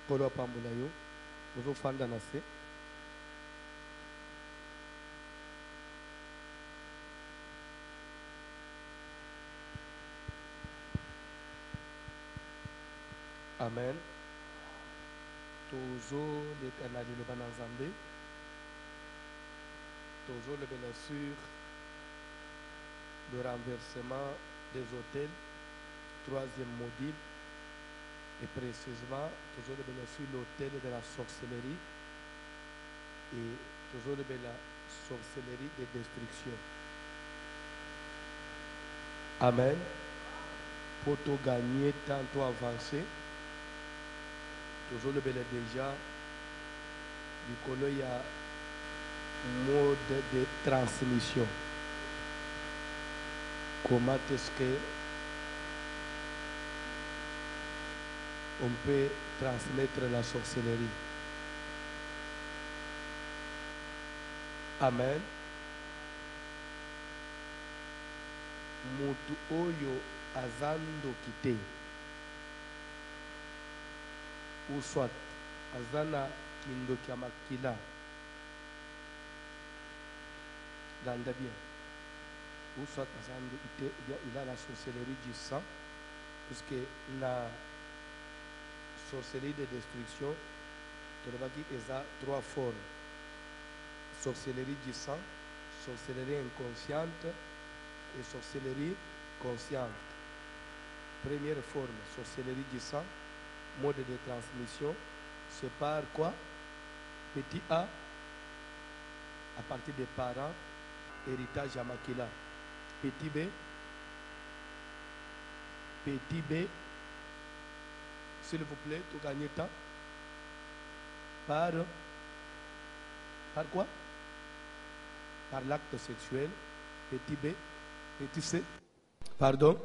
Kolo pambula yo. Ozo fanda na se. Amen. Tozo le canal le banazambe. Tozo le bien sûr le renversement des hôtels. Troisième module. Et précisément, toujours le bien sûr l'hôtel de la sorcellerie. Et toujours le bien la sorcellerie de destruction. Amen. Pour tout gagner, tantôt avancer. Toujours le bien déjà. Du coup, il y a un mode de transmission. Comment est-ce que on peut transmettre la sorcellerie? Amen. Mutu oyo azando kite ou soit azana kindoki amakila ganda bien ou soit azando kite, il a la sorcellerie du sang puisque la sorcellerie de destruction il y a trois formes: sorcellerie du sang, sorcellerie inconsciente et sorcellerie consciente. Première forme, sorcellerie du sang, mode de transmission, c'est par quoi? Petit A, à partir des parents, héritage à Makila. Petit B, s'il vous plaît, tout gagnez temps. Par quoi? Par l'acte sexuel. Petit B. Petit C. Pardon?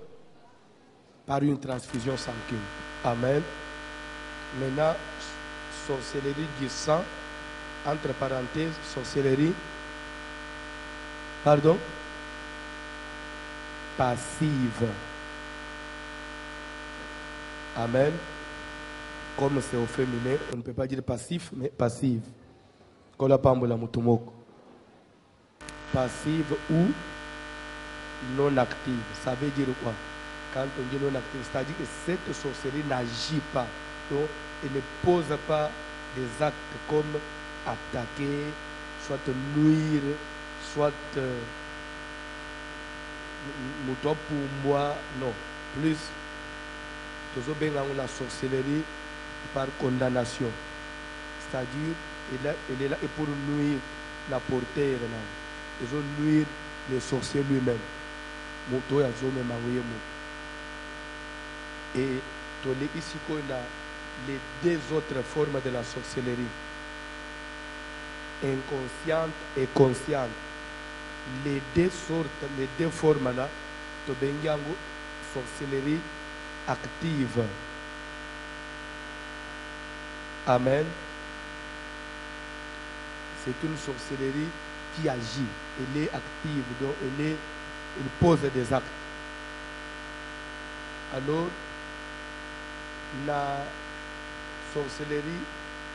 Par une transfusion sanguine. Amen. Maintenant, sorcellerie du sang, entre parenthèses, sorcellerie, pardon, passive. Amen. Comme c'est au féminin, on ne peut pas dire passif, mais passive. Passive ou non active. Ça veut dire quoi? Quand on dit non active, c'est-à-dire que cette sorcellerie n'agit pas. Donc, elle ne pose pas des actes comme attaquer, soit nuire, soit pour moi, non. Plus, toujours bien la sorcellerie par condamnation. C'est-à-dire, elle est là pour nuire la porteur. Ils ont nuire le sorcier lui-même. Et ici, on a les deux autres formes de la sorcellerie, inconsciente et consciente. Les deux sortes, les deux formes là, sorcellerie active. Amen. C'est une sorcellerie qui agit, elle est active, donc elle pose des actes. Alors, la sorcellerie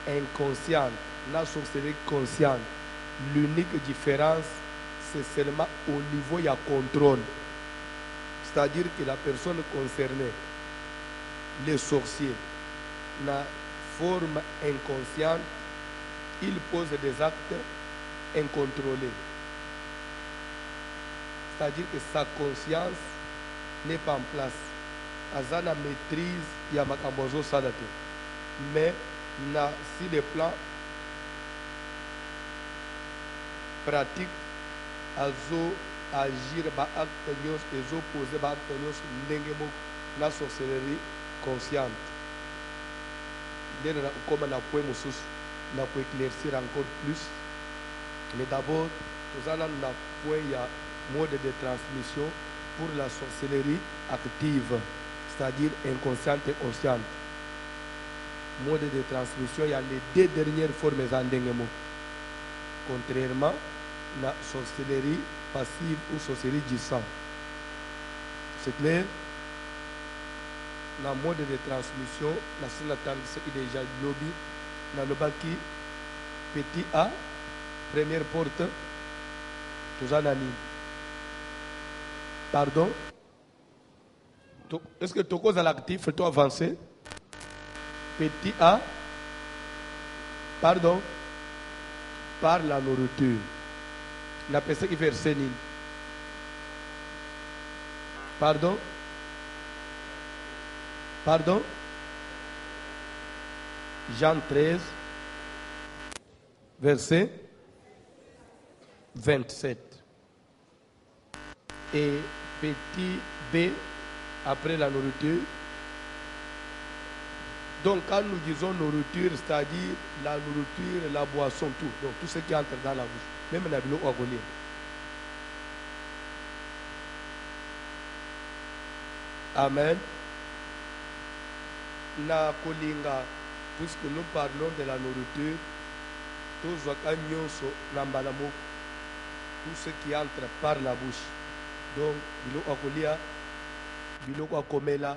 inconsciente, la sorcellerie consciente, l'unique différence, c'est seulement au niveau du contrôle. C'est-à-dire que la personne concernée, les sorciers, la forme inconsciente, il pose des actes incontrôlés. C'est-à-dire que sa conscience n'est pas en place. Azana maîtrise Yamakambozo Salate. Mais si le plan pratique, azo agir ba acte nyos, azo poser ba acte nyos, n'engemo la sorcellerie consciente. Comme on a point moussous, on peut éclaircir encore plus. Mais d'abord, nous allons point il y a mode de transmission pour la sorcellerie active, c'est-à-dire inconsciente et consciente. Mode de transmission, il y a les deux dernières formes d'endengemo. Contrairement à la sorcellerie passive ou sorcellerie du sang. C'est clair? na mode de transmission na sina tangisa déjà lobby na lobaki petit A première porte tozana nini pardon est-ce que tu causes à l'actif faut avancer petit A pardon par la nourriture na personne qui verse nini pardon Jean 13 verset 27 et petit B après la nourriture. Donc quand nous disons nourriture, c'est-à-dire la nourriture, la boisson, tout. Donc tout ce qui entre dans la bouche. Même la bilo ogolien. Amen. Na kolinga, puisque nous parlons de la nourriture, tout ce qui entre par la bouche. Donc, bilo ogolia, bilo komela,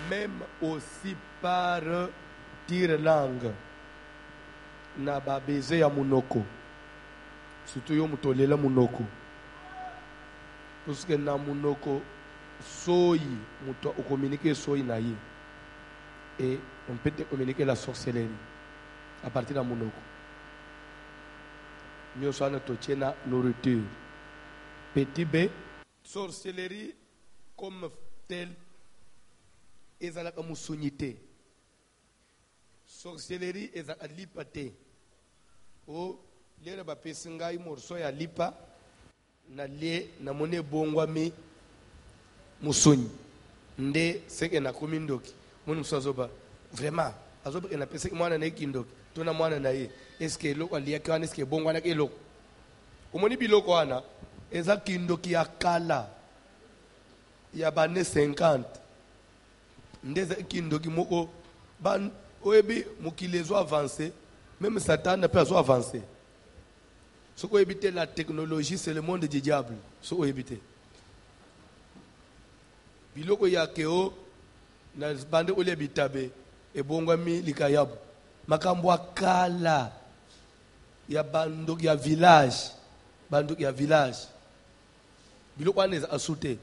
même aussi par tire langue. Na ba baiser ya munoko. Surtout yo mutolela munoko. Puisque na munoko soyi, muto communiquer soyi na ye. Et on peut communiquer la sorcellerie à partir de monoko. Nous sommes na nourriture. Petit B, sorcellerie comme telle, ezalaka musonité. Sorcellerie ezalaka lipate. O lere ba pesingai morso ya lipa na le na mone bongwa mi musonyi. Nde seke na komindoki. Mon musazoba vraiment azoba ina pesa mwana na ikindoki tuna mwana na ye eske loko alia kana eske bongo na ke loko umoni biloko wana eza kindoki ya kala ya bane 50 ndeza kindoki moko ban oyebi mukilezo avancer même Satan ne peut pas avancer ce qu'on éviter la technologie c'est le monde du diable ce qu'on éviter biloko ya keo na bande ole bitabe e bongwami likayabu makambo akala ya bando ya village biloko aneza asute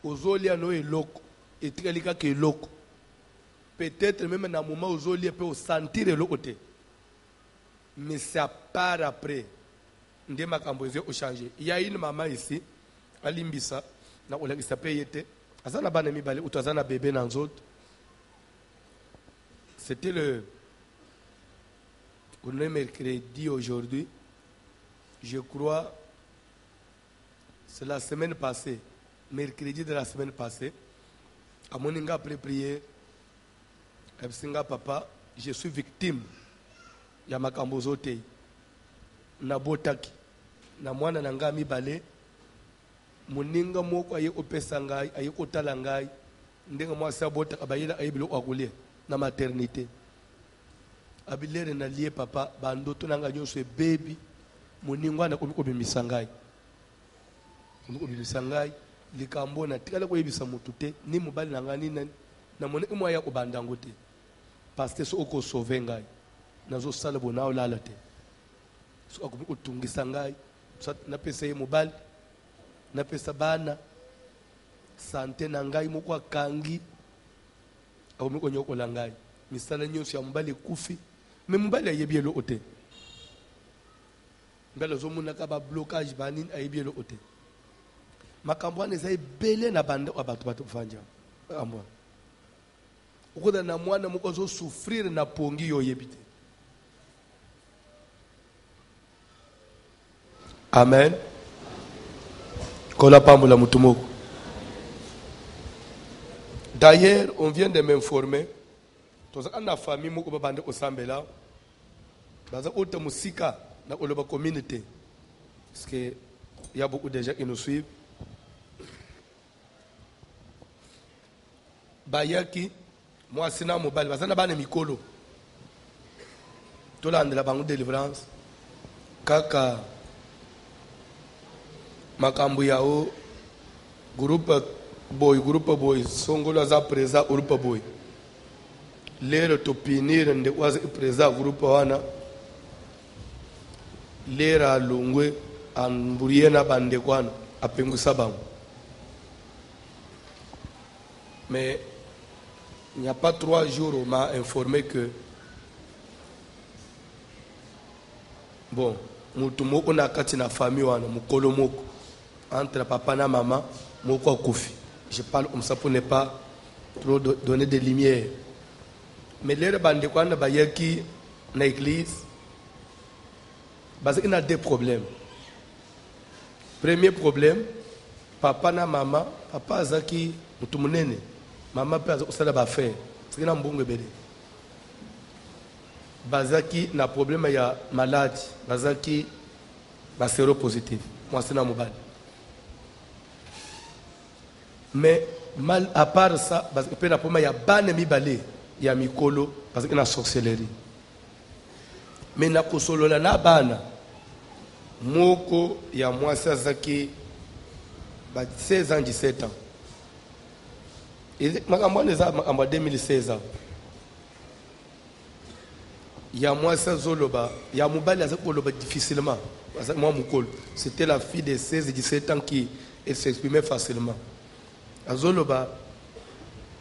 ozolia no eloko etikalika ke eloko peut-être même na moment ozolia pe o sentir eloko te mais ça part après nde makambo eze o changer il y a une maman ici alimbisa na olakisa pe yete azana bana mibale utazana bébé na nzoto. C'était le mercredi aujourd'hui. Je crois c'est la semaine passée, mercredi de la semaine passée. À mon inga après prière, Singa papa, je suis victime ya makambo zote. Na botaki na mwana nanga mibale muninga moko aye opesa ngai aye kotala ngai ndenga mwasi abota abayela aye biloko akolia na maternité abilere na lié papa bandoto nanga nyonso baby muninga na komibimisa ngai likambo na tikala koyebisa mutu te ni mobali nanga ni na mone imo ya kobandango te parce que so oko sauver ngai nazo sala bona olala te so akomi kotungisa ngai na pesa ye mobali na pesa bana sante na ngai moko akangi akomi konyokola ngai misala nyonso ya mobali ekufi me mobali ayebi eloko te mbele ozomonaka bablocage banini ayebi eloko te makambo wana eza ebele na banda ya bato bafanja amwa okoda na mwana moko azosouffrir na pongi yo oyebi te. Amen. D'ailleurs, on vient de m'informer. Dans la famille, moko babande osambela. Baza ota musika na oloba communauté. Parce que il y a beaucoup de gens qui nous suivent. Bayaki, moi sina mobile, bazana bane mikolo. Tolande la banque de délivrance. Kaka makambo yao groupe boy groupe boy songolo za presa groupe boy lero to pinir nde waza presa groupe wana lera lungwe amburiena bande kwana apengusa bango. Mais il n'y a pas 3 jours on m'a informé que bon mutu moko na kati na famille wana mukolo moko entre papa na maman moko akufi. Je parle comme ça pour ne pas trop donner de lumière. Mais les bande kwana bayaki na église parce qu'il y a 2 problèmes. Premier problème, papa na maman, papa azaki mutu munene, maman pe azosala ba faire. C'est na mbongo bele. Bazaki na problème ya malade, bazaki ba séropositif. Moi c'est na mobile. Mais mal à part ça, parce que na problème ya bane mibale ya mikolo parce que na sorcellerie. Mais na kosolola na bana moko ya mwasi azaki ba 16 ans 17 ans. Et makambo neza makambo 2016 ans. Ya mwasi azoloba ya mobali azakoloba difficilement parce que moi mukolo c'était la fille de 16 et 17 ans qui s'exprimait facilement. Azoloba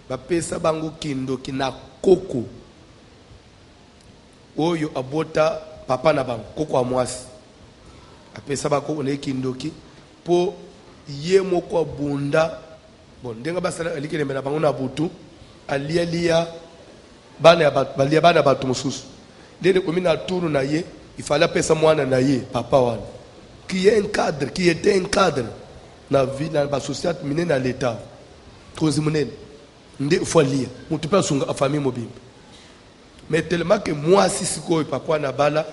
ba pesa bango kindo kina koko oyo abota papa na bango koko a mwasi apesa bako one kindoki po ye moko abunda bon ndenga basala alikele mena bango na butu alialia bana ya balia bana batu mususu dede komina tour na ye il fallait pesa mwana na ye papa wana qui est un cadre qui était un cadre na vie na ba société minene na l'état kozi munene nde folia mutu pa sunga a famille mobimba. Mais tellement que moi si siko papa na bala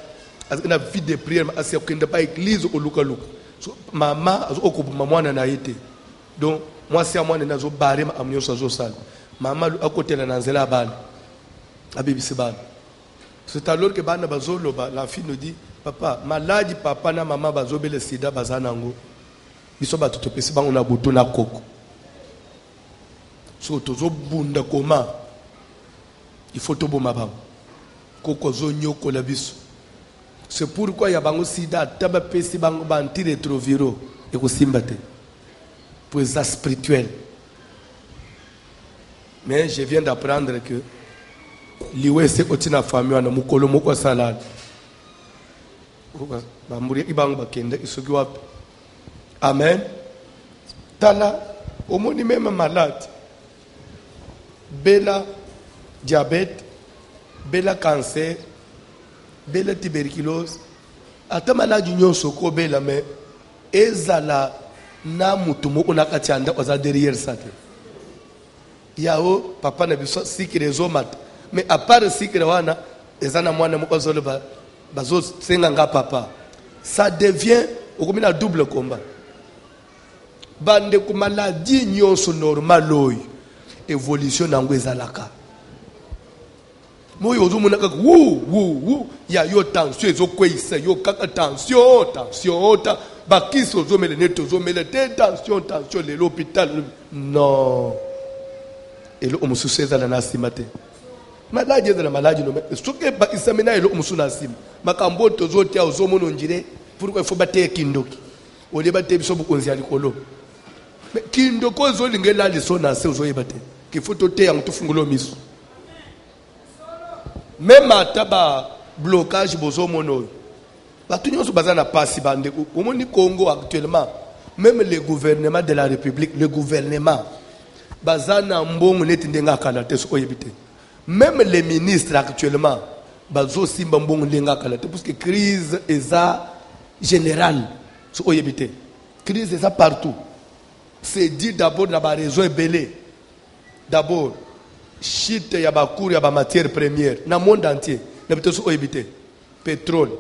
na vie de prière asi okende pa église o luka luka so mama azoko mwana na yete donc moi si amwana nazo bare ma amnyo so sala mama akotela na nzela bana abibisi bana. C'est alors que bana bazolo la fille nous dit papa maladi papa na mama bazobele sida bazanango biso batuto pesi bango na butu na koko so tozo bunda koma il faut to boma bango koko zo nyoko la biso. C'est pourquoi il y a bango sida taba pesi bango ba antirétroviraux et ko simbate pour ça spirituel. Mais je viens d'apprendre que liwese otina famille wana mukolo moko salade ba muri ibang bakenda isoki wapi. Amen. Tala omoni même malade bela diabète bela cancer bela tuberculose ata maladi nyonso ko bela mais ezala na mutu moko na kati anda oza derrière ça te yao papa na biso sikire zomata. Mais à part sikire wana ezana mwana moko zolo bazo senga nga papa ça devient okomina double combat bande ko maladie nyonso normal oyo évolution nango ezalaka moyo ozomona kaka wu ya yo tension ezokweisa yo kaka tension ta bakisi ozomele neti ozomele te tension le l'hôpital non elo omususu ezala na nsima te maladi ezala maladi no soki bakisamena elo omususu na nsima makambo tozotia ozomona onjire pourquoi il faut bateye kindoki olie bateye biso bokonzi ya likolo mais kindoko ozolingela liso na se ozoyeba te qu'il faut toteya ngo tofungula miso. Même ata ba blocage bozomona oyo batu nyonso baza na pasi bande omoni Congo actuellement même le gouvernement de la République le gouvernement baza na mbongo neti ndenga kala te so oyebite même les ministres actuellement bazo simba mbongo ndenga kala te parce que crise eza générale so oyebite crise eza partout. C'est dit d'abord na ba raison ebele d'abord chute ya bakuru ya ba matière première na monde entier na bitoso oyebite pétrole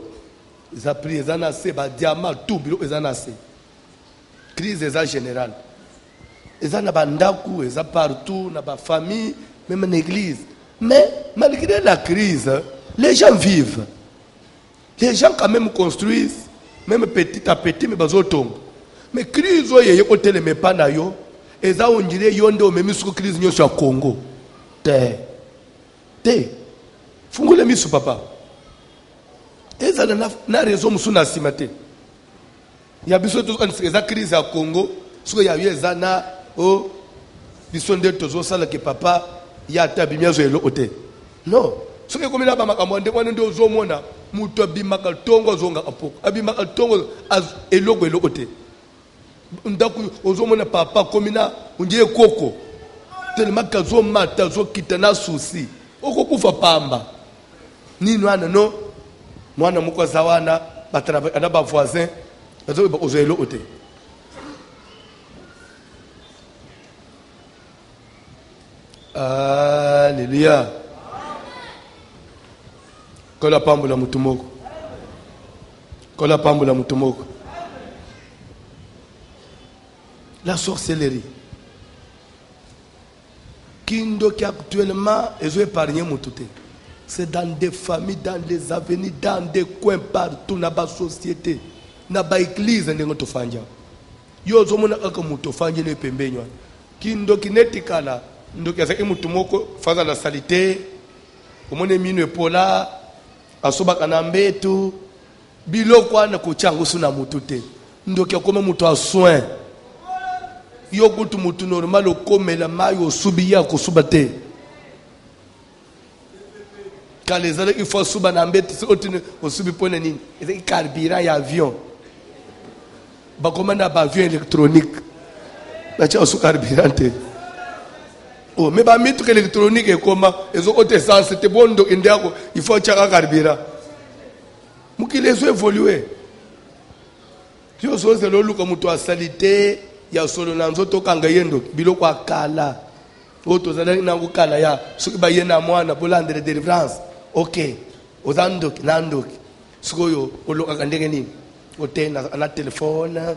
za prix za na se ba diamant tout bilo za na se crise eza générale eza na bandaku eza partout na ba famille même en église. Mais malgré la crise les gens vivent, les gens quand même construisent même petit à petit mais bazotomba. Mais crise oyo yekoteleme pa na yo eza ondire yonde omemi suku crise nyonso ya Congo te fungule misu papa eza na raison musu na nsima te ya biso eza crise ya Congo suku ya yo eza na biso nde tozosala ke papa ya ata abimi azoyeloko te non soki ekomi na bamakambo ndenge wana nde ozomona moto abimaka ntongo azongaka poko abimaka ntongo eloko te ndako ozomona papa akomi na ondie ekoko telemaki azomata azokita na susi okokufa pamba nini wana no mwana moko aza wana ana bavoisin ozwa eloko te Alléluia. Kola pambula mutumoko. Kola pambula mutumoko. La sorcellerie. Kindo qui actuellement est épargné mutute. C'est dans des familles, dans des avenirs, dans des coins partout dans la société, dans l'église ndenge tofanja. Yo zomona aka mutofanje ne pembenywa. Kindo kinetikala ndoki azaki mutu moko faza la salité omone mino epola asobaka na mbetu biloko wana kochango suna mutu te ndoki akoma mutu a soin yo kutu mutu normal okomela mayo osubi ya kosuba te kale zala il faut suba na mbetu otine osubi pona nini ezaki carburant ya avion bakomanda ba avion électronique bacha osu carburant te. Oh, mais ba mitu électronique et comment ils ont autre essence c'était bon donc il faut tchaka carburant muki les évoluer yo so c'est lolu comme toi salité ya solo na nzoto kanga yendo biloko akala oto zala na kukala ya soki ba yena mwana bolandre délivrance OK ozandoki nandoki sikoyo oloka ndenge nini otena na téléphone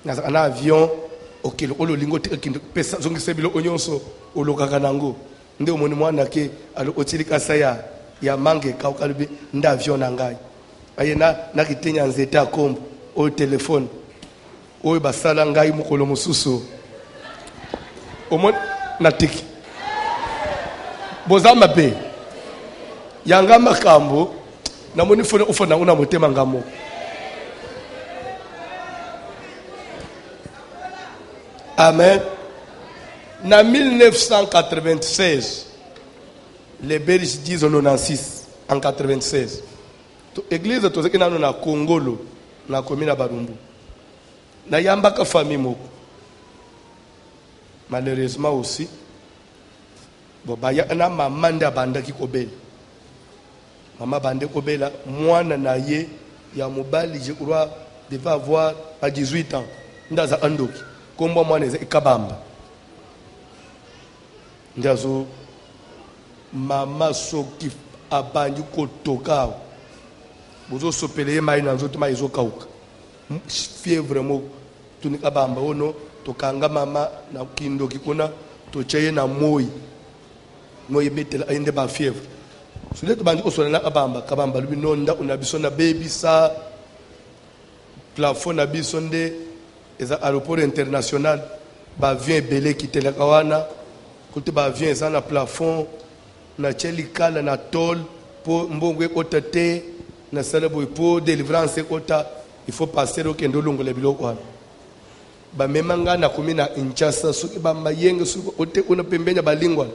na avion OK olo lingo te pesa zongi sebilo onyonso olokaka nango nde omoni mwana ke alo otilika saya ya mange ka okalubi nda avion na ngai ayena na kitenya nzete akombo o téléphone oyo basala ngai mokolo mosusu omoni na tiki bozama pe yanga makambo namoni fona ufona una motema ngamo amen. En 1996, les Belges disent 96, en 96. L'église est na Congolo, na commune Barumbu. Na yambaka famille moko. Malheureusement aussi, bon ba ya na maman nda banda ki kobela. Maman bande kobela, mwana na ye ya mobali je crois devait avoir à 18 ans. Ndaza andoki. Kombo mwana eza ikabamba. Ndazo mama soki abangi kotoka bozo sopele mai na nzoto mai zokauka fièvre mo tunika bamba ono tokanga mama na kindo kikona tocheye na moi betela ende ba fièvre sule to bandi kosola na kabamba lubi nonda una bisona baby sa plafond na bisonde eza aéroport international ba vient belé kitela kawana kote ba vient ça na plafond na chelikala na tol po mbongwe kota te na salabo po délivrance kota il faut passer au kendo longo le biloko wana ba memanga na komina Kinshasa soki ba mayenge soki ote ona pembenya balingwa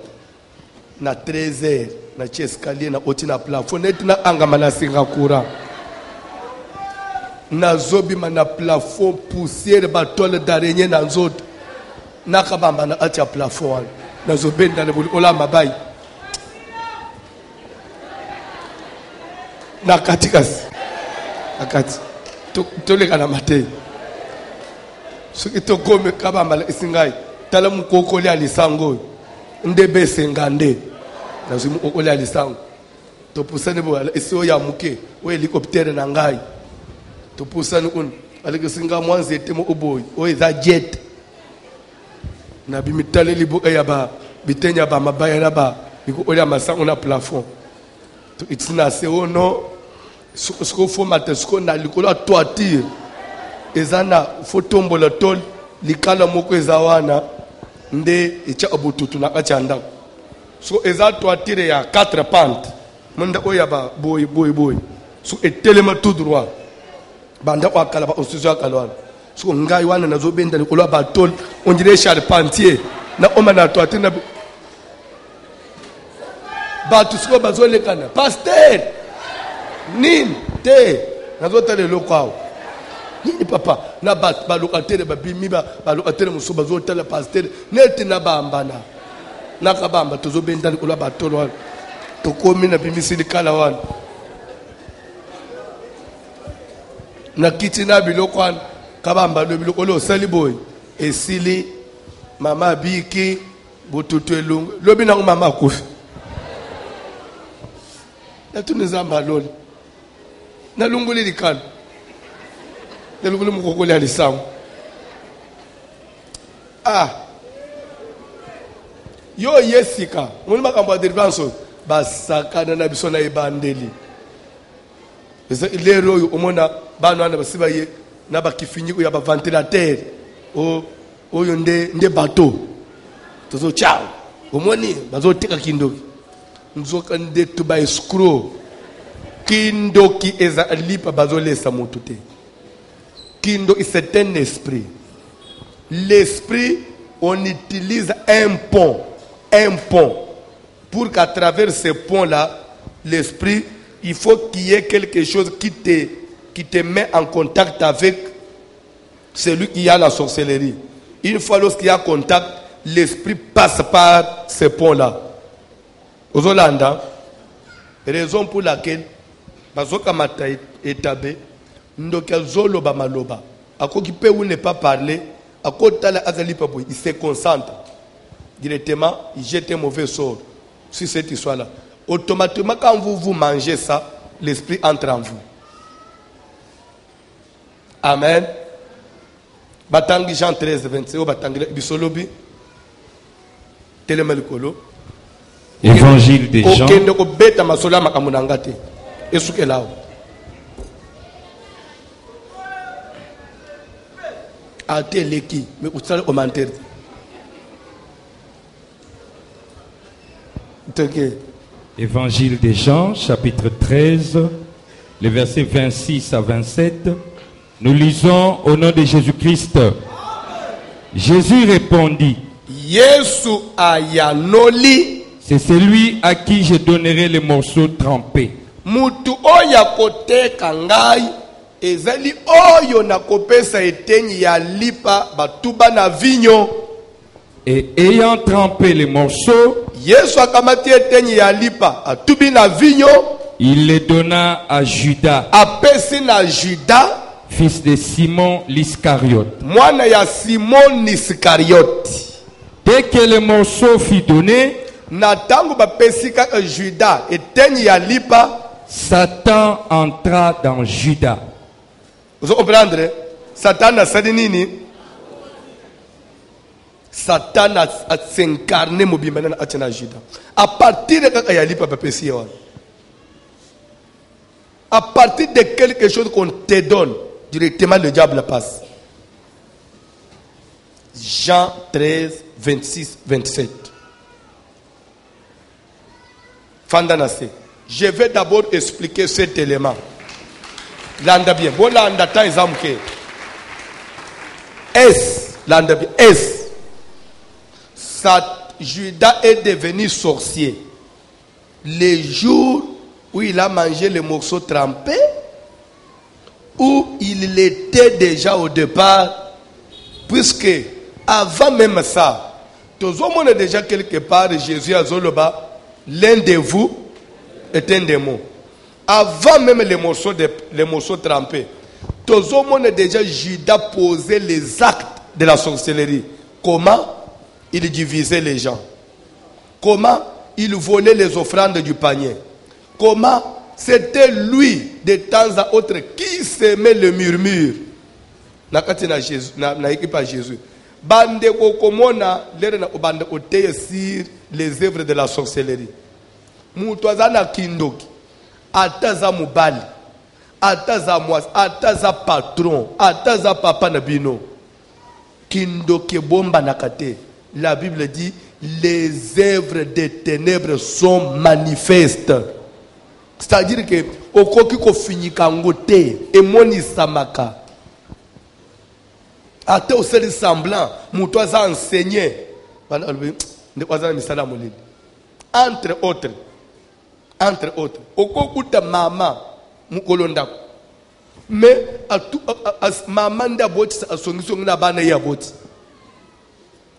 na 13h na cheskalier na oti na plafond net na angama na Singapore na zobi na plafond poussière ba tole d'araignée na nzoto na kabamba na atia plafond na zobenda le ola mabai na katikasi akati toleka na matei soki tokome kabamba isingai tala mukokoli alisango ndebe sengande na zimu kokoli alisango topusane bo iso ya muke o helicopter na ngai topusane kun aleke singa mwanze temo oboy o eza jet na bimitale libo ya ba bitenya ba mabaya na ba biko olia masango na plafond to itina se ono suko fomate suko na likolo toiture ezana fotombola tol likala moko ezawana nde icha abututu na kachanda so eza toitire ya 4 pentes munda oya ba boy so etelema tout droit banda kwa kala ba osuzo kalwana so ngai wana nazo benda likolo ba tol on dirait charpentier na oma na toitire na ba tout ce que bazo lekana pasteur nini te nazo tele lokao nini papa na ba locataire ba bimi ba locataire muso bazo tele pasteur neti na bambana na kabamba tozo benda likolo ba tol wana to komi na bimi silikala wana na kiti na biloko wana kabamba lo biloko lo sali boy esili mama biki bututu elungu lobi na mama kufi na tunezamba lolo na lunguli likano na lunguli mukokoli alisamu yo yesika muli makambo ya deliverance basakana na biso na ebandeli lero oyo omona bana wana basiba ye na bakifinyi ya ba ventilateur oyo nde bateau tozo chao omoni bazotika kindoki nzoka nde to ba escrow kindoki eza lipa bazolesa mutu te kindo c'est un esprit. L'esprit, on utilise un pont pour qu'à travers ce pont-là, l'esprit, il faut qu'il y ait quelque chose qui te met en contact avec celui qui a la sorcellerie. Une fois lorsqu'il y a contact, l'esprit passe par ce pont-là. Aux Hollandais, raison pour laquelle, bazoka mata etabe, ndoka zolo ba maloba, ako qui peut ou ne pas parler, ako tala azali paboy, il se concentre directement, il jette un mauvais sort sur cette histoire-là. Automatiquement, quand vous mangez ça, l'esprit entre en vous. Amen. Batangi Jean 13, 25, Batangi Bisolobi, Telemelikolo. Évangile des Jean. Évangile des Jean, chapitre 13, les versets 26 à 27. Nous lisons au nom de Jésus-Christ. Jésus répondit, Yesu ayanoli, c'est celui à qui je donnerai les morceaux trempés. Mutu oya kote kangai ezali oyo na kopesa etenyi ya lipa batuba na vigno. Et ayant trempé les morceaux, Yesu akamati etenyi ya lipa atubi na vigno, il les donna à Judas, apesi na Judas, fils de Simon l'Iscariote. Mwana ya Simon Iscariote. Dès que le morceau fut donné, na tango bapesi kaka Judas etenyi ya lipa, Satan entra dans Judas. Vous comprenez? Satan a sadi nini? Satan a s'incarné mobimana na atena Judas. À partir de kaka ya lipa bapesi yawa. À partir de quelque chose qu'on te donne, directement le diable passe. Jean 13, 26, 27. Fandanase. Je vais d'abord expliquer cet élément. Landa bien. Bon, landa temps examke. Landa bien. Judas est devenu sorcier le jour où il a mangé les morceaux trempés, où il l'était déjà au départ, puisque avant même ça, tout le monde est déjà quelque part, Jésus a Zoloba, l'un de vous est un démon. Avant même les morceaux trempés, tout le monde est déjà Judas posait les actes de la sorcellerie. Comment il divisait les gens? Comment il volait les offrandes du panier? Comment c'était lui de temps à autre qui s'aimait le murmure? Na équipe à Jésus. Bande kokomona lere na bande oteye sur les œuvres de la sorcellerie. Mutuazana kindoki, ataza mubali, ataza mwasi, ataza patron, ataza papa na bino. Kindoki bomba nakate. la Bible dit les œuvres des ténèbres sont manifestes. C'est-à-dire que okoki ko fini kangote et moni samaka. Ate au seul semblant, muto a enseigné. Entre autres, okokuta mama mukolonda. Mais maman nda boti asongisongi na bana ya boti.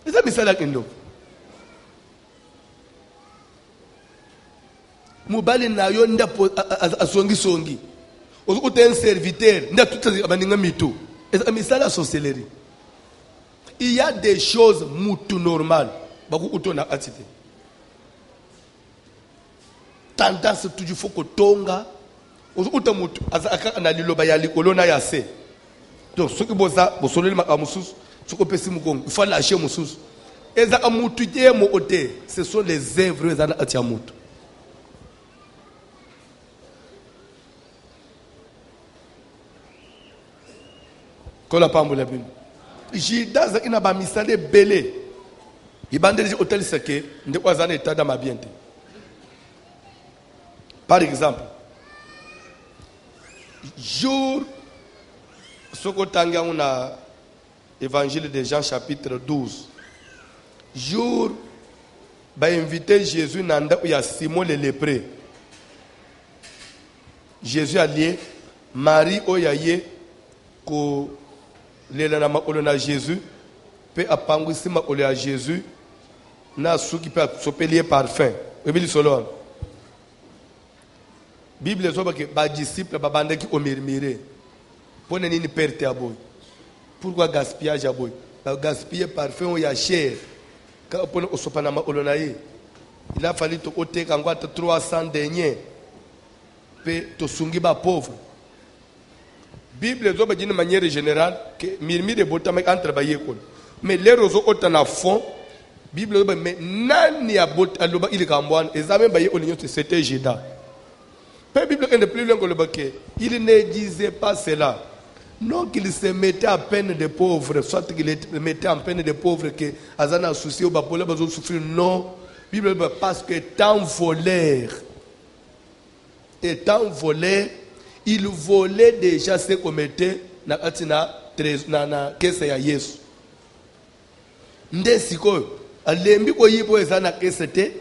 Eza misala kendo. Mubali na yo nda asongisongi. Ozokuta un serviteur nda tout abaninga mito. Eza misala sorcellerie. Il y a des choses mutu normales. Baku utona atite. Tendance toujours faut que tonga. Ozokuta mutu azaka na liloba ya likolona ya se. Donc ce que boza bosoleli makamususu, ce que pesi mukongo, il faut lâcher mususu. Ezaka mutu tie mo ote, ce sont les œuvres zana atia mutu. Kola pambola bin. Jidaza ina ba misale belé. Ibandeli hôtel seke nde kwazana etada mabiente. Par exemple, jour sokotanga una évangile de Jean chapitre 12. Jour ba invité Jésus nanda ya Simon le lépreux. Jésus allié Marie oyaye ko lela na makolo na Jésus pe apangwisi makolo ya Jésus na suki pe sopelier parfum. Ebili solo. Bible zoba ke ba disciple ba bandaki o murmurer. Pone nini perte aboy. Pourquoi gaspillage aboy? Ba gaspiller parfum ya cher. Ka pone osopana makolo na ye. Il a fallu to oteka ngwa 300 deniers. Pe to sungi ba pauvre. Bible zoba d'une manière générale que murmure botama entre ba yekon. Mais les rozo otana fond Bible zoba mais nani ya bot aloba il kambwan ezame ba yekon c'était Judas. La Bible est plus loin que le baquet. Il ne disait pas cela. Non qu'il se mettait à peine de pauvres, soit qu'il mettait en peine de pauvres que Azana souci au bapola besoin souffrir. Non, Bible parce que étant voleur, il volait déjà ce qu'on mettait na kesa ya Yesu. Ndesiko alembi ko yibo ezana kesete.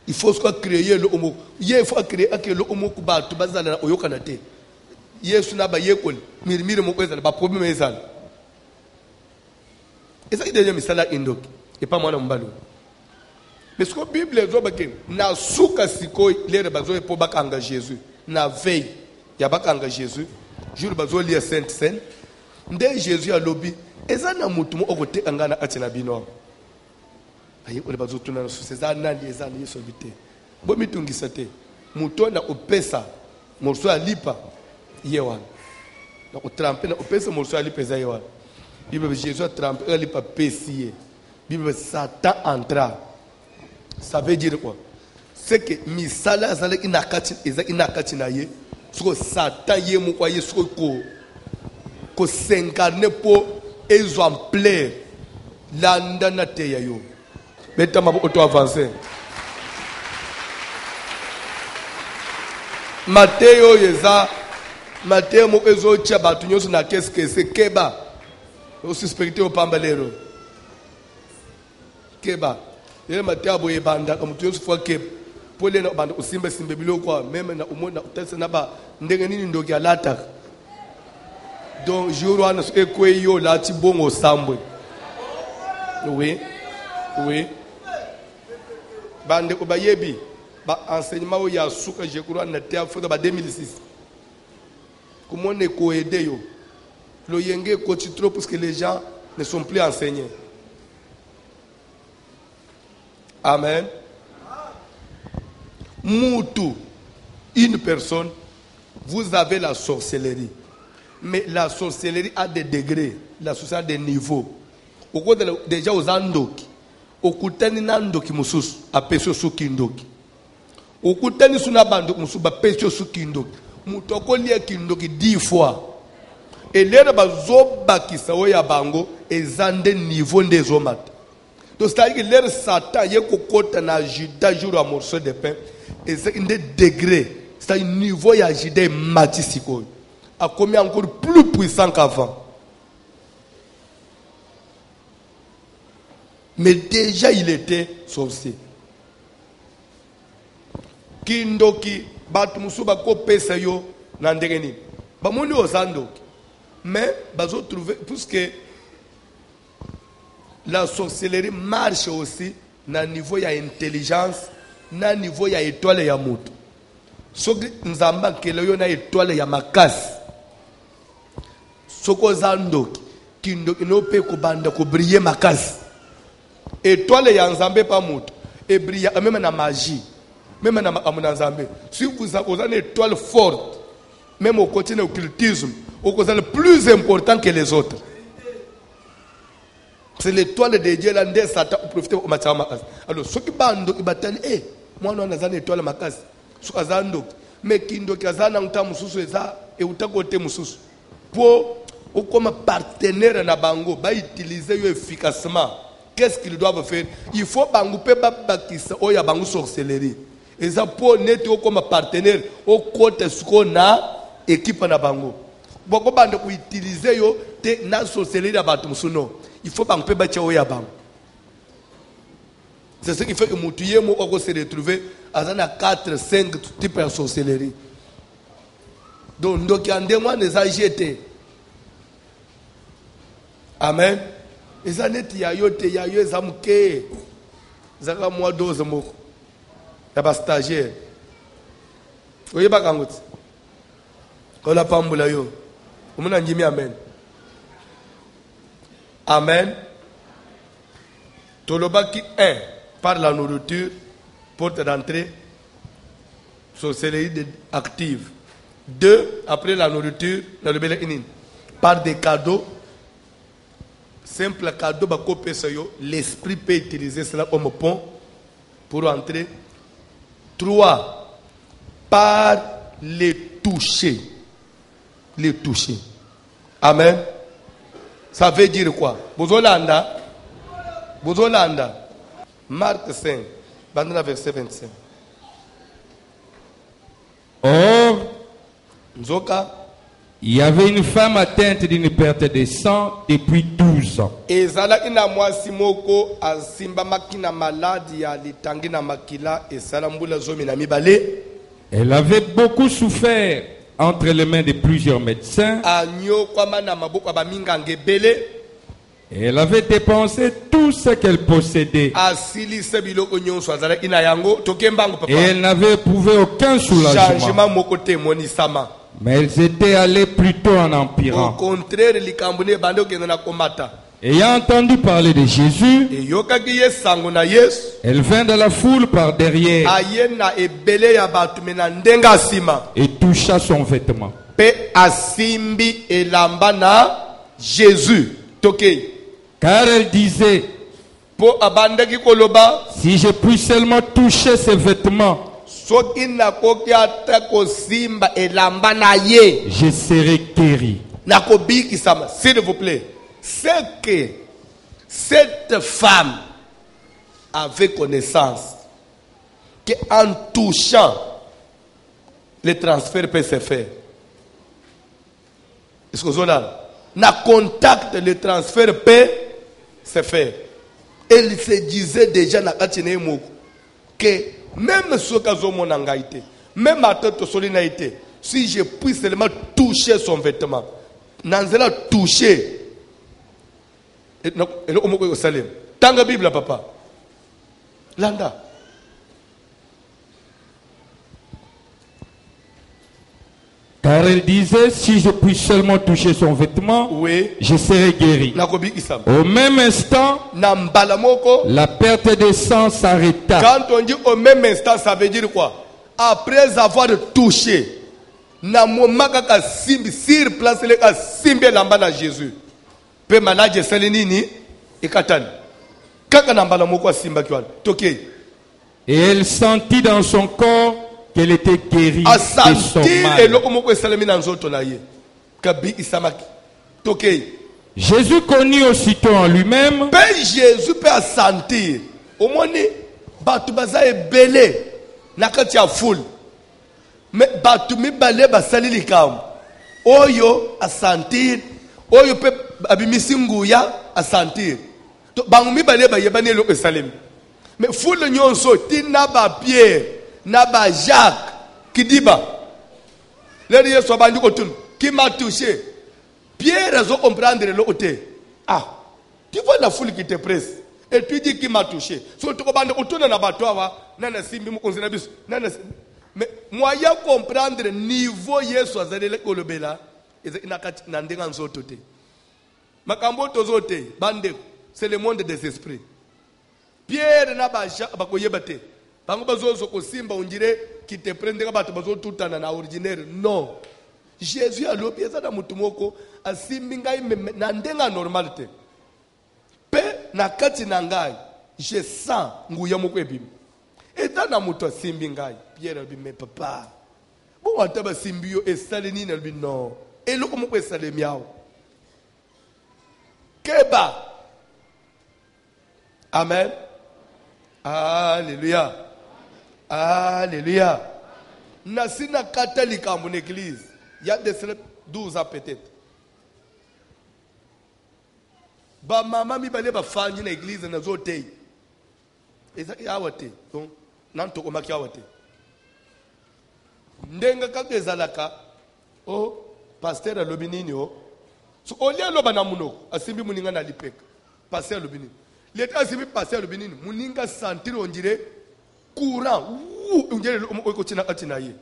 Il faut créer le homo. Il faut créer le homo kuba tu bazala oyokana te. Yesu na ba yekol mirmire mo kweza ba problème ezala. Eza ideje misala indoki et pas mwana mbalo. Mais ce que Bible zoba ke na suka siko lere bazo e po bakanga Jésus. Na veille ya bakanga Jésus. Jour bazo lia Sainte Seine. Nde Jésus a lobi eza na mutu mo okote angana atina bino. Aye ole bazotuna so sezana ezana yeso bité bo mitungisa te muto na opesa morso alipa yewan na otrampe na opesa morso alipa za yewan Bible Jésus a trempé alipa pesier Bible Satan entra. Ça veut dire quoi? C'est que misala zale inakati eza inakati na ye so Satan ye mu kwa yeso ko s'incarner pour exemplaire landa na te yayo. Mettez-moi auto avancé. Matteo yeza Matteo mo ezo chaba tunyoso na keske se keba. O suspecté au pambalero. Keba. Yele Matteo boye banda comme tunyoso fois ke pole na banda usimbe simbe biloko même na umona utese na ba ndenge nini ndoki alata. Donc jour wana so ekweyo lati bongo sambwe. Oui. Oui. Bande obayebi ba enseignement ya suka je crois na te afuka ba 2006. Comment ne ko aider yo? Lo yenge ko trop parce que les gens ne sont plus enseignés. Amen. Moutou, une personne, vous avez la sorcellerie. Mais la sorcellerie a des degrés, la sorcellerie a des niveaux. Au cours déjà aux andoki. Okutani nandoki mususu apesho sukindoki. Okutani sunabando mususu apesho sukindoki. Mutoko lia kindoki 10 fois. Et l'air bazoba kisawo ya bango ezande niveau des omata. Donc c'est-à-dire que leur Satan y est cocotte na Judas jour à morceau de pain et c'est un degré, c'est-à-dire niveau ya Judas matisiko a combien encore plus puissant qu'avant. Mais déjà il était sorcier. Kindoki batu musuba ko pesa yo na ndenge nini ba moni ozandoki mais bazo trouver puisque la sorcellerie marche aussi na niveau ya intelligence na niveau ya étoile ya moto soki nzamba kele yo na étoile ya makasi soko zandoki kindoki no pe ko banda ko briller makasi étoile ya nzambe pa moto et brille même na magie même na nzambe si vous avez une étoile forte même au côté de l'occultisme au côté le plus important que les autres. C'est l'étoile de Dieu là ndé Satan pour profiter au match makasi. Alors ceux qui bando ibatani moi on a une étoile makasi. So azando mais kindo kazana nta mususu eza et utakote mususu. Pour ou comme partenaire na bango ba utiliser yo efficacement. Qu'est-ce qu'ils doivent faire? Il faut bango pe bakisa o ya bango sorcellerie. Et ça pour net comme partenaire au côté ce qu'on a équipe na bango. Boko bando ko utiliser yo te na sorcellerie ya batu musuno. Il faut pas que tu aies c'est ce qui fait que Moutouye m'a se retrouver à 4, 5 types de sorcellerie. Donc, il y a des mois, les a jetés. Amen. Les années, il y a eu des amouke. Il y a moi 12 mots. Il y a des stagiaires. Vous voyez pas quand vous quand la femme vous yo. Vous m'en dit amen. Amen. Tolobaki 1 par la nourriture, porte d'entrée, sorcellerie active. 2 après la nourriture, par des cadeaux, simple cadeau, l'esprit peut utiliser cela comme pont pour entrer. 3 par les toucher. Les toucher. Amen. Ça veut dire quoi? Bozolanda. Marc 5, verset 25. Or, Nzoka, il y avait une femme atteinte d'une perte de sang depuis 12 ans. ezalaki na mwasi moko asimbamaki na maladi ya litangi na makila esala mbula zomi na mibale. Elle avait beaucoup souffert entre les mains de plusieurs médecins. Et elle avait dépensé tout ce qu'elle possédait. Et elle n'avait éprouvé aucun soulagement. Mais elles étaient allées plutôt en empirant. Ayant entendu parler de Jésus, elle vint de la foule par derrière et toucha son vêtement. Car elle disait, si je puis seulement toucher ses vêtements, je serai guéri. S'il vous plaît, c'est que cette femme avait connaissance qu'en touchant, le transfert peut se faire. Est-ce que vous avez na contact, le transfert peut se faire. Elle se disait déjà na katine moko que même ce cas mon angaité, même à tête solinaité, si je puis seulement toucher son vêtement, nanzela toucher. Et au Salem. Tanga Bible papa. Landa. Car elle disait, si je puis seulement toucher son vêtement, oui, je serai guéri. Au même instant, la perte de sang s'arrêta. Quand on dit au même instant, ça veut dire quoi? Après avoir touché, na momaka simbi sur place le simbi lamba na Jésus. Pe manaje selenini ikatani. Kaka na mbala moko simba kiwana. Toke. Et elle sentit dans son corps qu'elle était guérie de son mal. Jésus connut aussitôt en lui-même. Pe Jésus peut sentir. Au moins, batu baza ebele na kati ya foule. Mais batu mibale basali likam. Oyo a sentir. Oyo pe abimisi nguya a sentir. To bangu mibale ba yebane lo esalem. Mais foule nyonso ti na ba Pierre, na ba Jacques, qui dit ba. Le Dieu soit bandu kotun. Qui m'a touché. Pierre a comprendre le côté. Ah, tu vois la foule qui te presse. Et tu dis qui m'a touché. Surtout quand on tourne dans bateau, mais moyen comprendre niveau Yesu azalele kolobela ezakati nandenga nzoto te. Makambo tozote bande c'est le monde des esprits. Pierre na baja bakoyebate. Bango bazozo ko simba ondire qui te prendre bato bazo tutana na ordinaire. Non. Jésus a lobi ezana mutu moko asimbi ngai na ndenga normal te. Pe na kati na ngai je sens nguya moko ebimi. Eta na mutu asimbi ngai Pierre bi me papa. Bon ataba simbi yo esale nini albi non. Eloko moko esale miao. Keba. Amen. Alléluia. Alléluia. Nasina catholique en mon église. Il y a des 12 ans peut-être. Ba maman mi balé ba fanyi na église na zote. Eza ya wate. Donc nanto ko makia wate. Ndenga ka ezalaka. Oh pasteur alobinini o. So olia loba na munoko asimbi muninga na lipeka. Pasteur alobinini. L'état asimbi pasteur alobinini muninga sentir on dirait courant. On dirait o ko tina katina ye.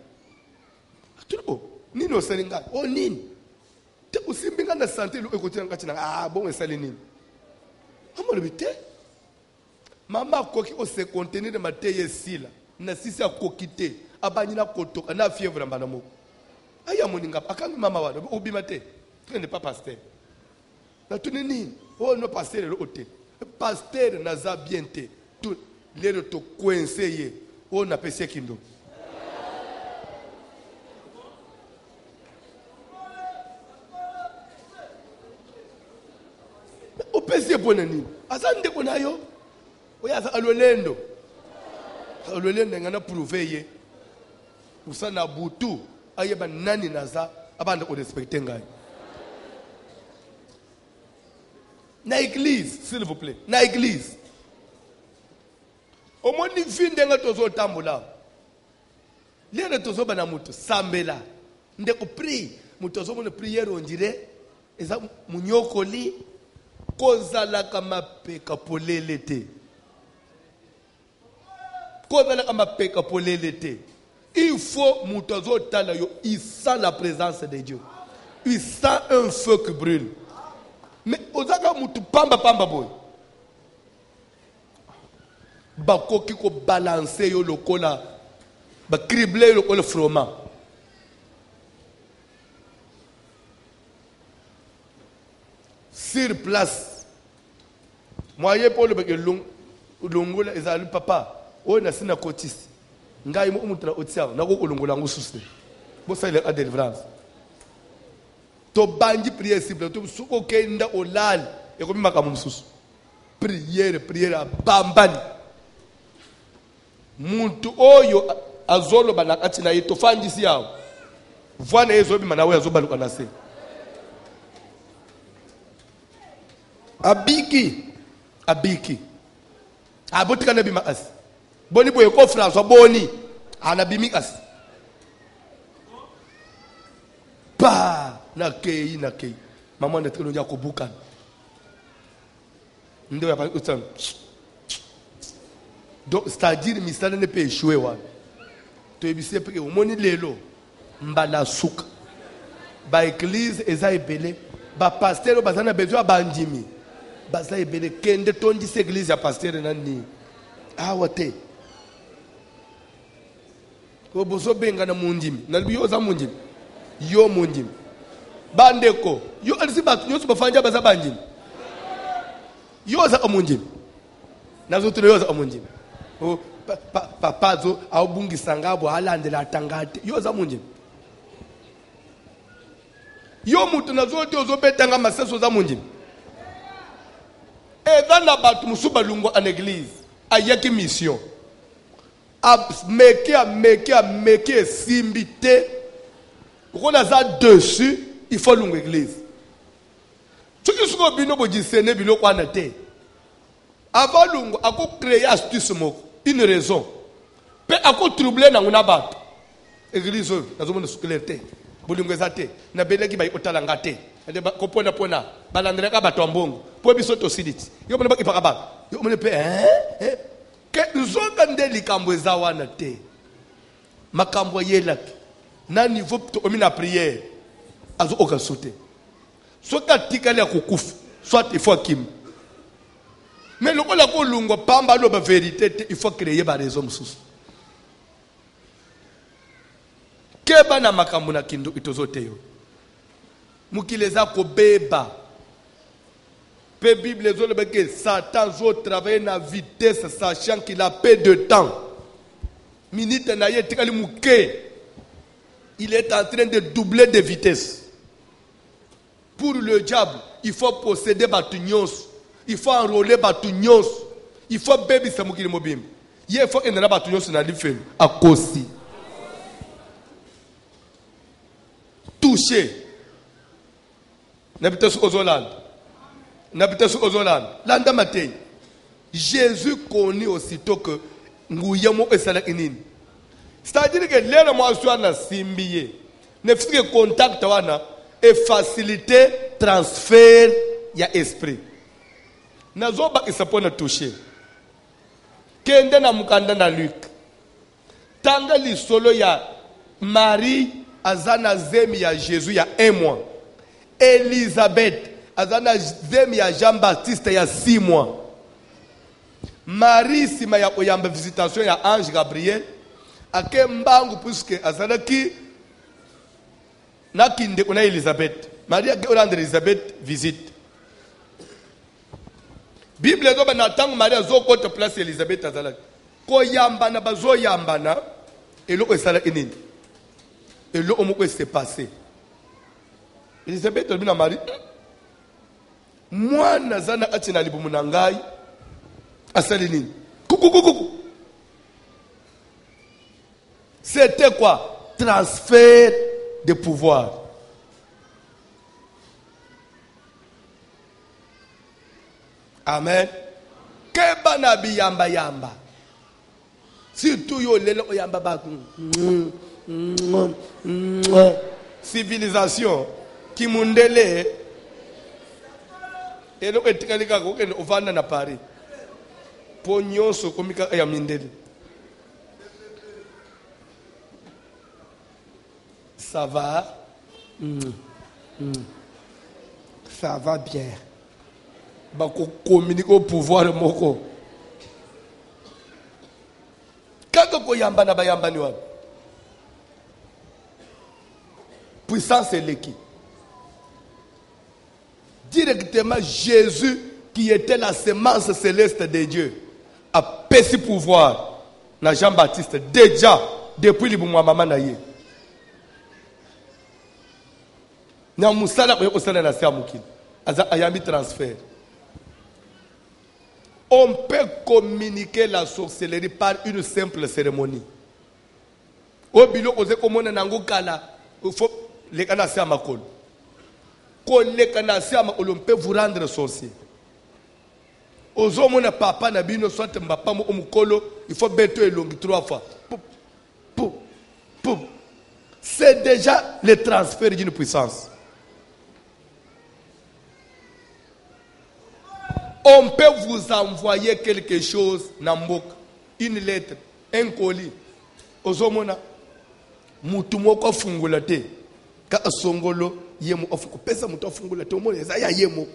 Tuko nini oselinga o nini te usimbinga na santé lo ekotina katina ah bon esali nini amolobite mama koki o se contenir de mateye sila na sisi akokite abanyina kotoka na fièvre mbana moko aya moninga akangi mama wana obimate tu n'es pas pasteur na tuni nini oh no pasteur lo ote pasteur naza bien te tout lero to coincé o na pese kindo. Opesi bonani azande konayo oyaza alolendo ngana prouver ye usana butu ayeba nani naza abanda ko respecter ngai na église s'il vous plaît na église au moins ni vinde nga tozo tambola lere tozo bana mutu sambela ndeko prie mutu tozo mona prière on dirait eza munyokoli kozalaka mapeka polele te. Kozalaka mapeka polele te. Il faut mutazo tala yo, il sent la présence de Dieu. Il sent un feu qui brûle. Mais ozaka mutu pamba boy. Bakoki ko balancer yo lokola ba cribler yo le froment. Sur place. Moyen pour le bec longola ezali papa. O na sina kotis. Ngai mo umutra otia na ko longola ngususte. Bo sa ile a délivrance. To banji prière simple to suko kenda olal e ko bimaka mumsusu. Prière bambani. Muntu oyo azolo banakati na yito fandisi yawo. Vwana ezo bima nawe azobaluka na se. Abiki. Abotika na bima as. Boni boye ko François boni anabimi as. Pa na kei. Maman de telo ko bukan. Ndo ya pa utan. Donc c'est-à-dire misala ne peut échouer wa. To ebise pe o moni lelo mbala suka. Ba église eza ebele, ba pasteur bazana besoin bandimi. Baza ebele kende tondi église ya pasteur nani. Ah wate. Ko boso benga na mundimi. Na biyo za mundimi. Yo mundimi. Bandeko, yo alisi batu nyoso bafanja baza bandimi. Yo za mundimi. Nazo tule yo za mundimi. O papazo awubungisa ngabo alandela tangate. Yo za mundimi. Yo mutu nazo te ozobetanga maseso za mundimi. Et dans la bataille, Moussoubalungo en église, il y a une mission. A meke, simbité. Quand on a dessus, il faut l'une église. Ce qui est bino bodisene bilo kwa nate. Avant l'ungo, a créé astuce une raison. Pe a troubler na una bat. Église, na zomo skelete. Bulungo ezate. Na beleki ba otalanga te. Ade ba kopona pona. Balandreka ka bato mbongo. Po biso to siditi. Yo mona ba ipaka ba. Yo mona pe ke nzoka ndeli kambo ezawana te. Makambo yela. Na niveau to omina prière. Azo okasote. Soit tikali akukufa, soit il faut kim. Mais le la ko lungo pamba lo ba vérité, il faut créer ba raison mususu. Keba na makambo na kindu itozote yo. Mukileza ko beba. Pe Bible zo le beke Satan zo travailler na vitesse sachant qu'il a peu de temps. Minute na ye tikali muke. Il est en train de doubler de vitesse. Pour le diable, il faut posséder Batunios. Il faut enrôler Batunios. Il faut baby Samukili Mobim. Il faut que Batunios na l'ifel. À Kosi. Touché. N'habite sur Ozoland. N'habite sur Ozoland. Landa Matei. Jésus connaît aussitôt que Ngouyamo et Salakinine. C'est-à-dire que l'air moi soit na simbié. Ne fait que contact wana. Et faciliter transfert ya esprit. Nazoba isapona toucher. Kende na mukanda na Luc. Tanga li solo ya Marie azana zemi ya Jésus ya 1 mois. Elisabeth azana zemi ya Jean-Baptiste ya 6 mois. Marie sima ya oyamba visitation ya ange Gabriel. Ake mbangu puisque azana ki nakinde kuna Elisabeth. Maria ke rendre Elisabeth visite. Bible zo bana tangu Maria zo kota place Elisabeth azala. Ko yambana bazo yambana eloko esala enini. Eloko moko s'est passé. Elisabeth bina Marie. Mwana zana atina libumu na ngai asali nini? Kuku. C'était quoi? Transfert de pouvoir. Amen. Keba na yamba. Surtout yo lelo yamba ba. Civilisation qui mundele elo etikalika ko ken ovanda na Paris. Ponyoso komika ya mindele. Ça va? Ça va bien. Bako communique au pouvoir moko. Kako ko yamba na bayamba ni wa. Puissance est l'équipe. Directement Jésus qui était la semence céleste de Dieu a perçu pouvoir na Jean-Baptiste déjà depuis le maman na ye. Na musala ko osala na sia mukini aza ayambi transfert. On peut communiquer la sorcellerie par une simple cérémonie. Obilo oze komona nango kala faut les kana sia makolo. Ko le kana sia makolo peut vous rendre sorcier. Ozo mona papa na bino soit mbapa mo omukolo il faut beto elongi 3 fois. Pou. C'est déjà le transfert d'une puissance. On peut vous envoyer quelque chose, une lettre, un colis. Ozomona, mutumoko fungulate, ka songolo yemo ofuko pesa muto fungulate omone ya yemo.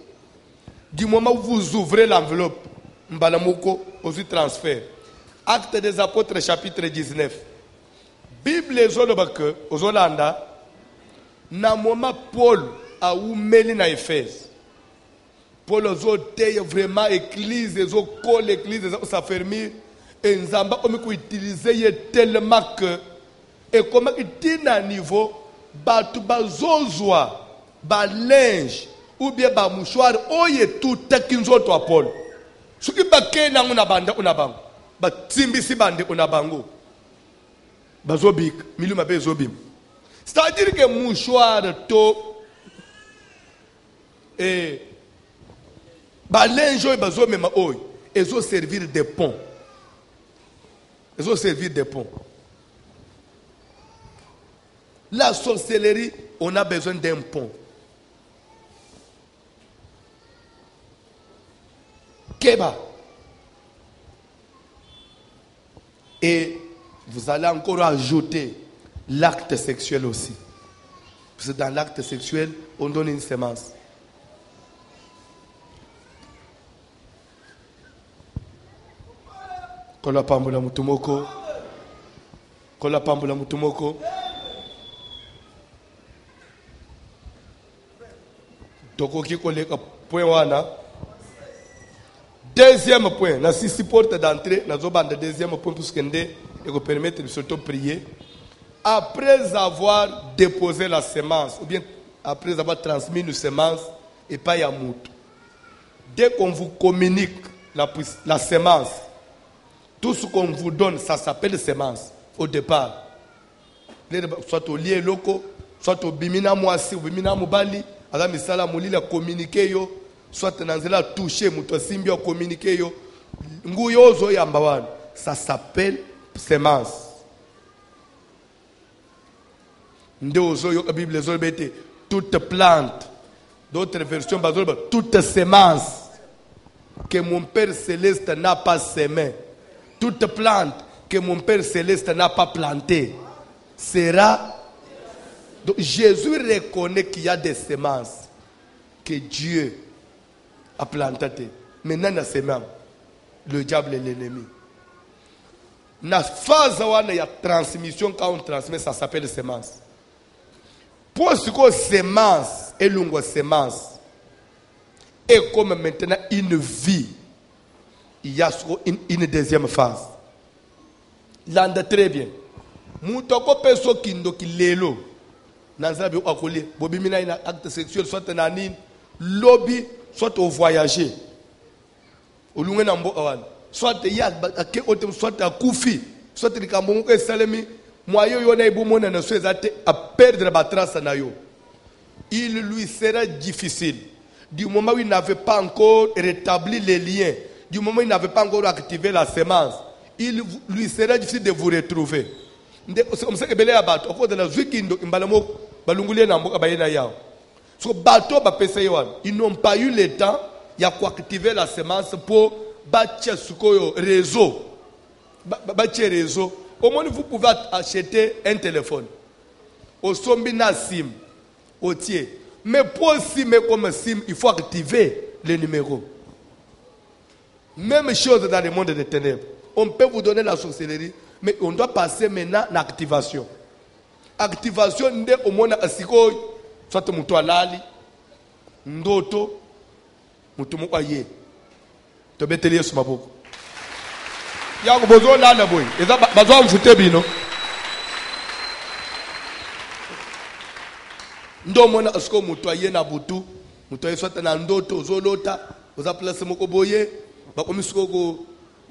Du moment où vous ouvrez l'enveloppe, mbalamoko ozu transfert. Acte des Apôtres chapitre 19. Bible zolobake ozolanda na moment Paul a oumeli na Éphèse. Paul a vraiment église, l'église s'affermir et nous avons utilisé tellement que et comment il à niveau batu bazozwa ba linge ou bien ba mouchoir oye tout takinzo to Paul soki bake nango na banda una bango batimbisi bande una bango bazobika miluma pe zobim. C'est-à-dire que mouchoir to balenjo e bazomema oyo ezo servir de pont. Ezo servir de pont. La sorcellerie, on a besoin d'un pont. Keba. Et vous allez encore ajouter l'acte sexuel aussi. Parce que dans l'acte sexuel, on donne une sémence. Kola pambula mutumoko. Kola pambula mutumoko. Tokoki koleka point wana. Deuxième point, la six porte d'entrée, la zobande deuxième point pour ce qu'on et vous permettre de surtout prier. Après avoir déposé la semence, ou bien après avoir transmis une semence, et pas yamout. Dès qu'on vous communique la semence, tout ce qu'on vous donne, ça s'appelle semence au départ. Soit au lieu loco, soit au bimina moisi, ou bimina mobali, à la misala mouli la communiquer yo. Soit nanzela toucher muto simbi o communiquer yo nguyo zo yamba wana, ça s'appelle semence. Ndo zo yo Bible zo bete toute plante, d'autres versions bazolba toute semence que mon Père céleste n'a pas semé, toute plante que mon Père céleste n'a pas plantée sera. Donc Jésus reconnaît qu'il y a des semences que Dieu a planté. Maintenant, na semence, le diable est l'ennemi. Na phase où il y a transmission, quand on transmet, ça s'appelle semence. Pour ce que semence est longue semence, et comme maintenant une vie, il y a une deuxième phase. L'ande très bien. Moutoko peso kindo kilelo. Nanzabi akole, bobi mina ina acte sexuel soit nanin, lobby soit au voyager. Au loin nambo awan. Soit ya ke otem soit à koufi, soit likambo ko salemi, moyo yona ibumona na swezate à perdre la trace na yo. Il lui sera difficile. Du moment où il n'avait pas encore rétabli les liens, du moment où il n'avait pas encore activé la semence, il lui sera difficile de vous retrouver. Ils n'ont pas eu le temps d'activer la semence pour bâtir ce réseau. Au moins, vous pouvez acheter un téléphone. Au sombina SIM. Au tiers. Mais pour SIM comme SIM, il faut activer les numéros. Même chose dans le monde des ténèbres. On peut vous donner la sorcellerie, mais on doit passer maintenant à l'activation. Activation, au moins, soit mutu alali, ndoto, mutu mukwaye. To beteli yesu maboko. Yango bozo lala boy. Eza bazo mfute bino. Ndo mona asko mutu aye na butu, mutu aye soit na ndoto zolota, oza place moko boye, bakomisiko ko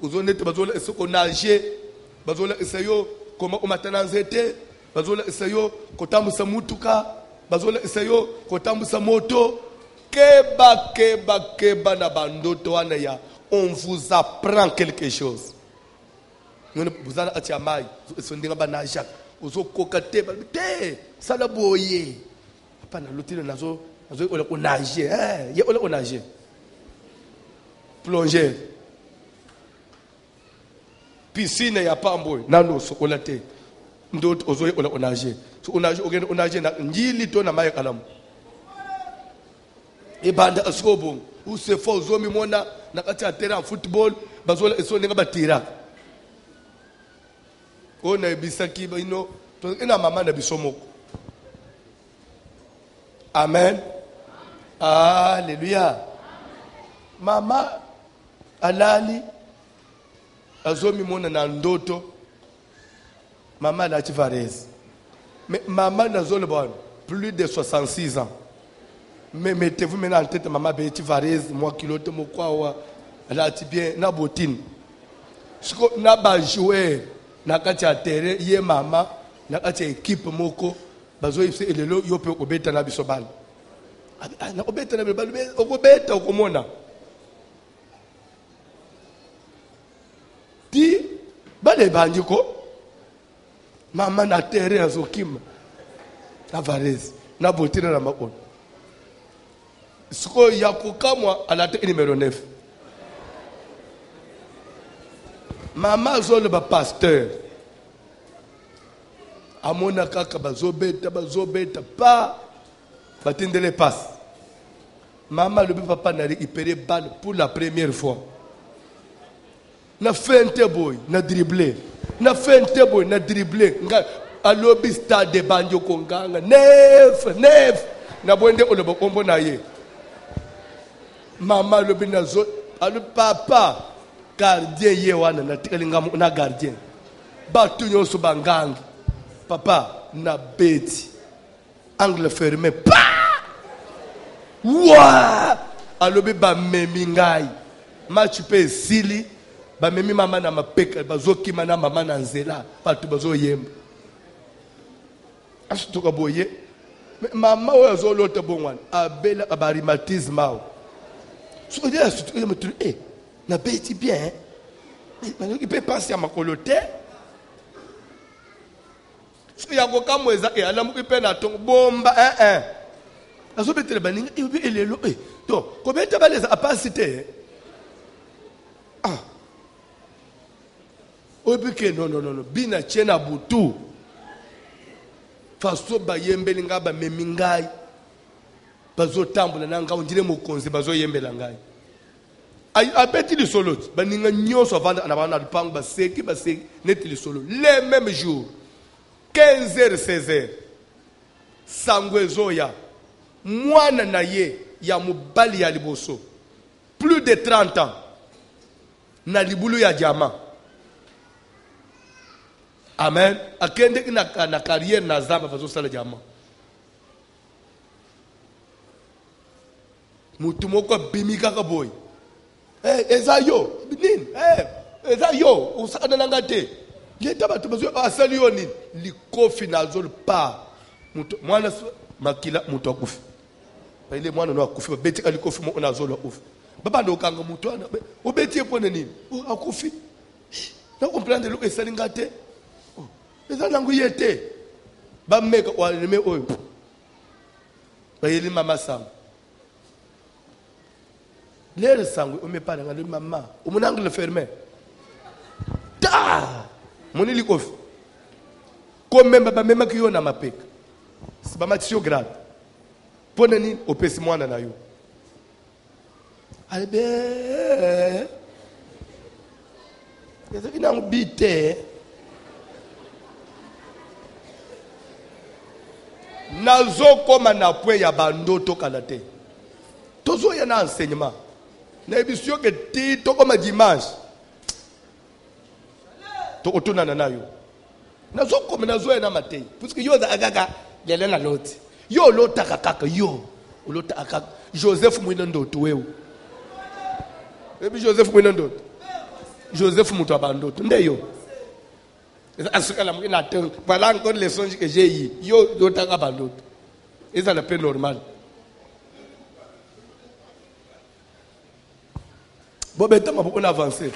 uzonete bazola esoko nager, bazola esayo koma omatana nzete, bazola esayo kotambusa mutuka, bazola esayo kotambusa moto. Keba na bandoto wana ya, on vous apprend quelque chose. Vous allez à Tiamai, vous allez à Najak, vous allez kokate, te, salaboye. Pas na l'autre nazo, nazo on nager, il on nager. Plonger. Piscine ya pamboy, nano sokolate. Ndot ozoye on nager. So on nager na njili to na maye kalamu. Et banda askobo, ou se faut zomi mona na kati ya terrain football, bazola eso nenga batira. On a bisaki bino, to ina mama na bisomoko. Amen. Alléluia. Mama alali azomi mona na ndoto. Mama na chivarez. Mais maman na zone bonne, plus de 66 ans. Mais mettez-vous maintenant en tête, maman Betty Varese, moi qui l'autre, moi quoi, alati bien na botine siko na ba joueur na kati ya terrain ye mama na kati ya équipe moko bazo ifse elelo yo pe obeta na biso bal na obeta na bal okobeta okomona di bale banjiko mama na terrain azokima na Varese na botine na makona siko ya kukamwa alate numéro 9 mama zolo ba pasteur amona kaka bazobeta pa batindele passe mama le papa na récupéré balle pour la première fois na fente boy na dribbler na fente boy na dribbler nga alobi stade banjo konganga nef na bonde olobo kombo na ye mama lobi na zo alo papa gardien ye wana na tikalinga na gardien batu nyonso bangangi papa na beti angle fermé pa wa alobi ba memi ngai match pe sili ba memi mama na mapeka bazokima na mama na nzela batu bazoyemba asituka boye mama oyo azolota bongwana abela abarimatisme ao so dia surtout me trouve na beti bien mais il peut passer à ma coloté so ya ko kamweza alamu ipe na tongo bomba azobetela baninga ibi elelo to ko beta baleza apacité obike non bina chena butu faso bayembeli nga ba memingai bazotambula nanga ondire mokonzi bazoyembela ngai abeti li solo baninga nyoso avanda na bana lupango baseki neti li solo les mêmes jours 15h 16h sangwe zoya mwana na ye ya mobali ya liboso plus de 30 ans na libulu ya jama amen akende na carrière na zamba bazo sala jama mutu moko bimika ka boy ezayo nini ezayo usana nangate ngeta batu bazo asali yo nini likofi nazol pa mutu mwana makila mutu akufi ile mwana no akufi betika likofi mo nazol akufi baba ndo kanga mutu ana obeti epone nini akufi na comprendre lo esali ngate ezana nguyete ba meka wa neme oyo bayeli mama sang l'air sangue on me parle ngalo mama umunangu le fermer ta moni likofi ko memba ba mema kiyo na mapeka siba matisio grade pona ni opesi mwana na yo albe yezo ina ngubite nazo koma na point ya bandoto kalate tozo ya na enseignement na ebisio ke ti to koma dimanche to otuna na nayo nazo koma nazo ya na matei puisque yo za agaga yele na loti yo lota kakaka yo lota akaka Joseph mwina ndoto wewe ebi Joseph mwina ndoto Joseph mutu abandoto ndeyo asukala mwina teng voilà encore les songes que j'ai eu yo lota abandoto eza la paix normale bobeta maboko na avancer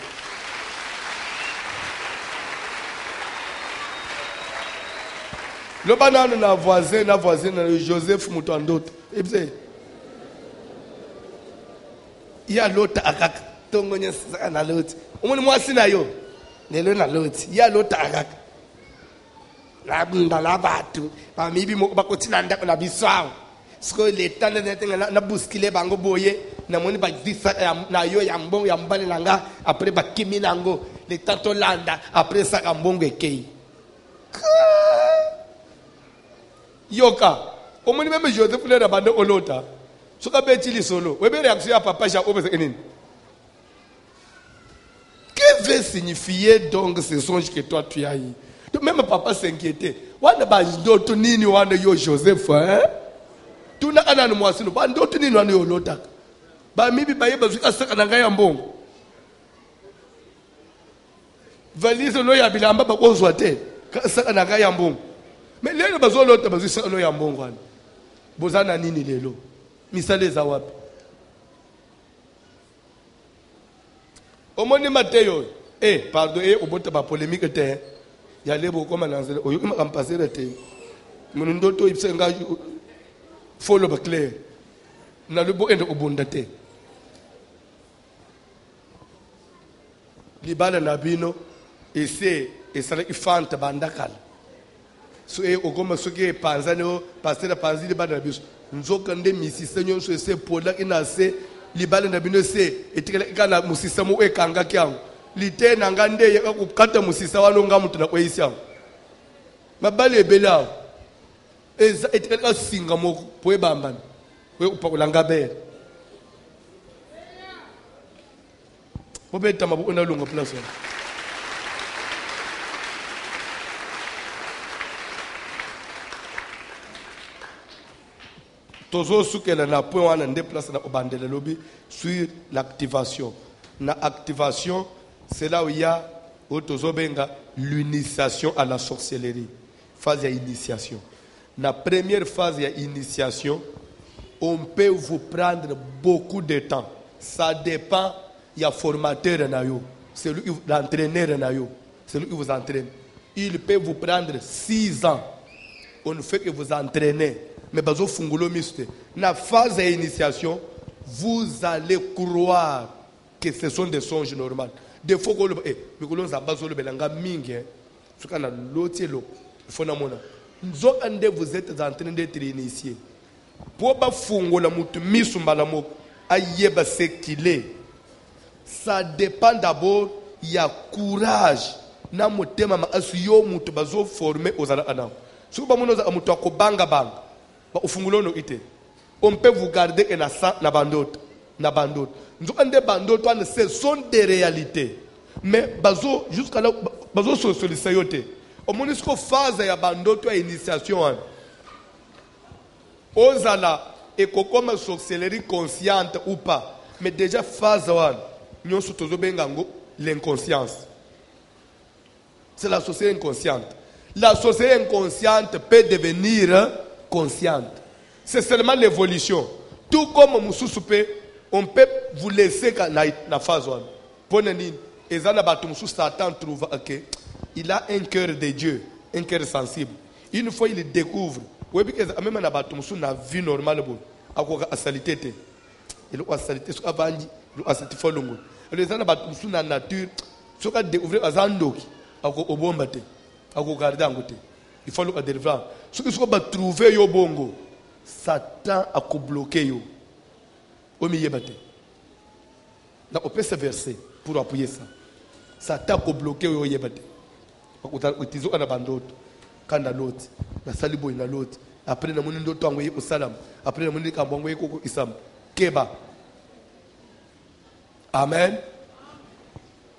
le banane na voisin na Joseph mutu andoto ebise ya lota akaka tongonya saka na loti umuni mwasi na yo lelo na loti ya lota akaka la bunda la batu ba mibi mo ba kotina ndako na biswawo siko le tande netenga na buskile bango boye na moni ba disa na yo ya mbongo ya mbale nanga après ba kimi nango le tanto landa après saka mbongo ekei yoka omoni meme Joseph le na bande olota soka betili solo webe réaction ya papa ja obese enini. Que veut signifier donc ce songe que toi tu as eu? Même papa s'inquiétait. Wana ba ndoto nini wana yo Joseph tuna ana no mwasino ba ndoto nini wana yo lota ba mibi ba yeba zuka saka na ngai ya mbongo valise no ya bilamba bakozwa te saka na kaya mbongo mais lelo bazolota bazisa no ya mbongo wana bozana nini lelo misaleza wapi omoni Mateo pardon obota ba polémique te ya lebo koma nanzela oyo imampasere te mun ndoto ibsenga follow ba clair na lebo ende obunda te libala na bino ese esala ifanta bandakala so okoma soke panzano pasteur panzili bana biso nzoka nde misisa nyonso ese pola inase libala na bino se etikala kana musisa mu ekanga kyangu lite nanga nde yakukata musisa wano nga mutu na kweyisa mabale ebela eza etikala singa moko poe bambana we upakulanga bele bobeta mabu ona lunga place tozo sukela na point wana nde place na obandele lobi sur l'activation na activation c'est là où il y a tozo benga l'initiation à la sorcellerie phase ya initiation na première phase ya initiation on peut vous prendre beaucoup de temps ça dépend il y a formateur na yo c'est lui l'entraîneur na yo c'est lui qui vous entraîne il peut vous prendre 6 ans on ne fait que vous entraîner mais bazo fungulo miste na phase d'initiation vous allez croire que ce sont des songes normaux des fois ko mikolo za bazo le belanga mingi suka na lotielo fona mona nzo ande vous êtes en train d'être initié pour ba fungola mutu misumbala moko ayeba ce qu'il est ça dépend d'abord il y a courage na motema ma asiyo mutu bazo former ozala anam suka ba monoza mutu akobanga banga ufungulono ite on peut vous garder et na bandoto nous ande bandoto ce sont des réalités mais bazo jusqu'à là bazo socialiser yote au monisco phase ya bandoto ya initiation ozala et comme sorcellerie consciente ou pas mais déjà phase one nyonso tozo bengango l'inconscience c'est la société inconsciente la société inconsciente peut devenir consciente. C'est seulement l'évolution. Tout comme on peut vous laisser na phase 1. Poneni, ezana batum sous Satan trouve que il a un cœur de Dieu, un cœur sensible. Une fois il découvre, oui que même na batum sous na vie normale bon, akoka asalité. Il a asalité so avandi, il a asalité folongo. Les ezana batum sous na nature, so ka découvrir azandoki, akoko obombate, akoko garder angote. Il faut le délivrer. Ce que vous trouver yo bongo, Satan a bloqué yo. Au milieu bate. Là on peut se verser pour appuyer ça. Satan a bloqué yo yebate. Utilisons un abandote. Quand na l'autre, na salibo na l'autre. Après na moni ndoto angoye au salam. Après na moni kambongoye koko isam. Keba. Amen.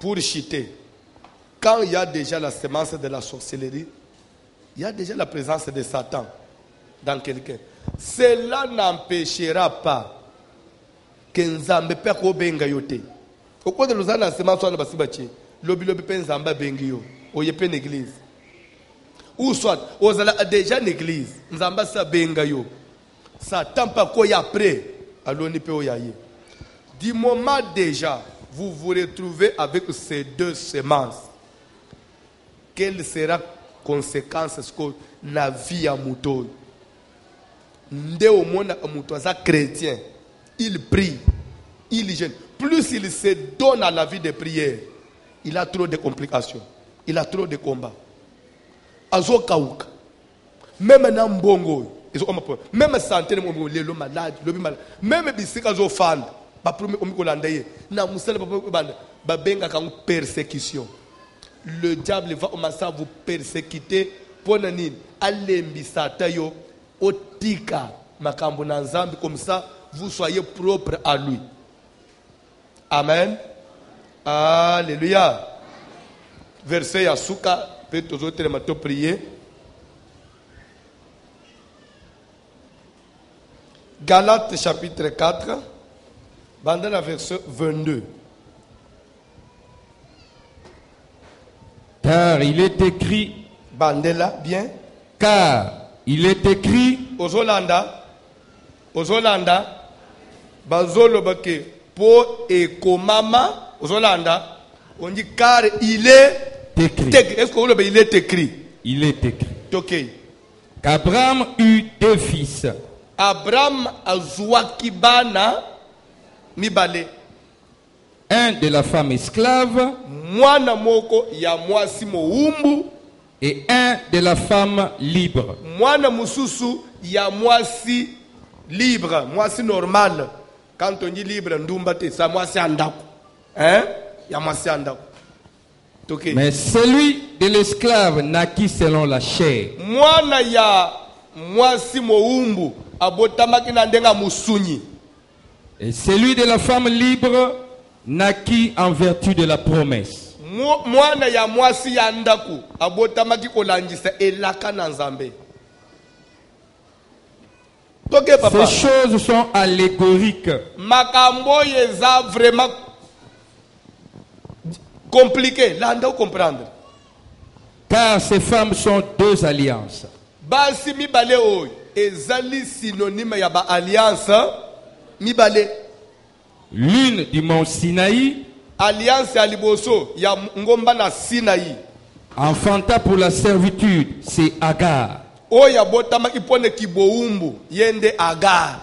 Pour chiter. Quand il y a déjà la semence de la sorcellerie, il y a déjà la présence de Satan dans quelqu'un. Cela n'empêchera pas que Nzambe pe ko benga yote. Au cours de l'ozana semence on basibachi, lobi pe Nzamba bengi yo, oyepe l'église. Ou soit ozala déjà l'église, Nzamba sa benga yo. Satan pa ko ya prêt, aloni pe oyaye. Du moment déjà vous vous retrouvez avec ces deux semences, quelle sera conséquence que la vie à mouton ndé au monde à mouton ça chrétien il prie il gêne plus il se donne à la vie de prière il a trop de complications il a trop de combats azo kauka même na mbongo même santé le malade même bisika zo fan ba premier omikolanda ye na musala ba benga kangu persécution. Le diable va commencer à vous persécuter pour nani alembi satayo otika makambo na nzambi comme ça vous soyez propre à lui. Amen. Alléluia. Verset Yasuka peut tous autres mato prier. Galates chapitre 4 dans la verset 22. Car il est écrit, bandela bien, car il est écrit, ozolanda bazolo bake po ekomama ozolanda on dit car il est écrit. est-ce que il est écrit? Il est écrit. Ok. Qu'Abraham eut 2 fils. Abraham azwaki bana mibale. Un de la femme esclave Mwana moko ya mwasi moumbu et un de la femme libre. Mwana mususu ya mwasi libre, mwasi normal. Quand on dit libre, ndumba te sa mwasi andako. Hein? Ya mwasi andako. Okay. Mais celui de l'esclave naquit selon la chair. Mwana ya mwasi moumbu abotamaki na ndenga musunyi. Et celui de la femme libre naquit en vertu de la promesse. Mwana ya mwasi ya ndaku abotamaki kolandisa elaka na Nzambe. Okay, papa. Ces choses sont allégoriques. Makambo yeza vraiment compliqué. Là, on doit comprendre. Car ces femmes sont 2 alliances. Basi mibale oyo ezali synonyme ya ba alliance mibale. L'une du mont Sinaï, Alliance ya liboso ya ngomba na Sinaï. enfanta pour la servitude, c'est Agar. Oya botama ipone kiboumbu yende Agar.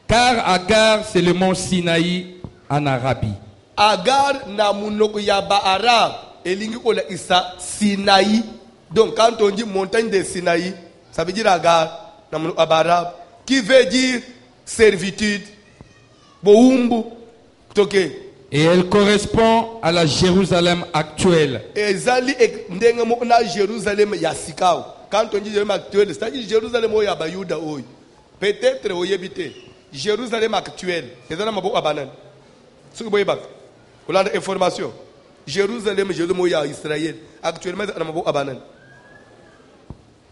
Car Agar, c'est le mont Sinaï en Arabie. Agar na munoko ya ba arabe elingi kola isa Sinaï. Donc quand on dit montagne de Sinaï, ça veut dire Agar na munoko arabe qui veut dire servitude. Boumbu toke. Et elle correspond à la Jérusalem actuelle. Ezali ndenge mo na Jérusalem ya sikao. Quand on dit Jérusalem actuelle, c'est-à-dire Jérusalem ya ba Yuda oy. Peut-être oyebite. Jérusalem actuelle, ezana maboko abanana. Soki boyeba. Kolanda information. Jérusalem ya Israël. Actuellement ezana maboko abanana.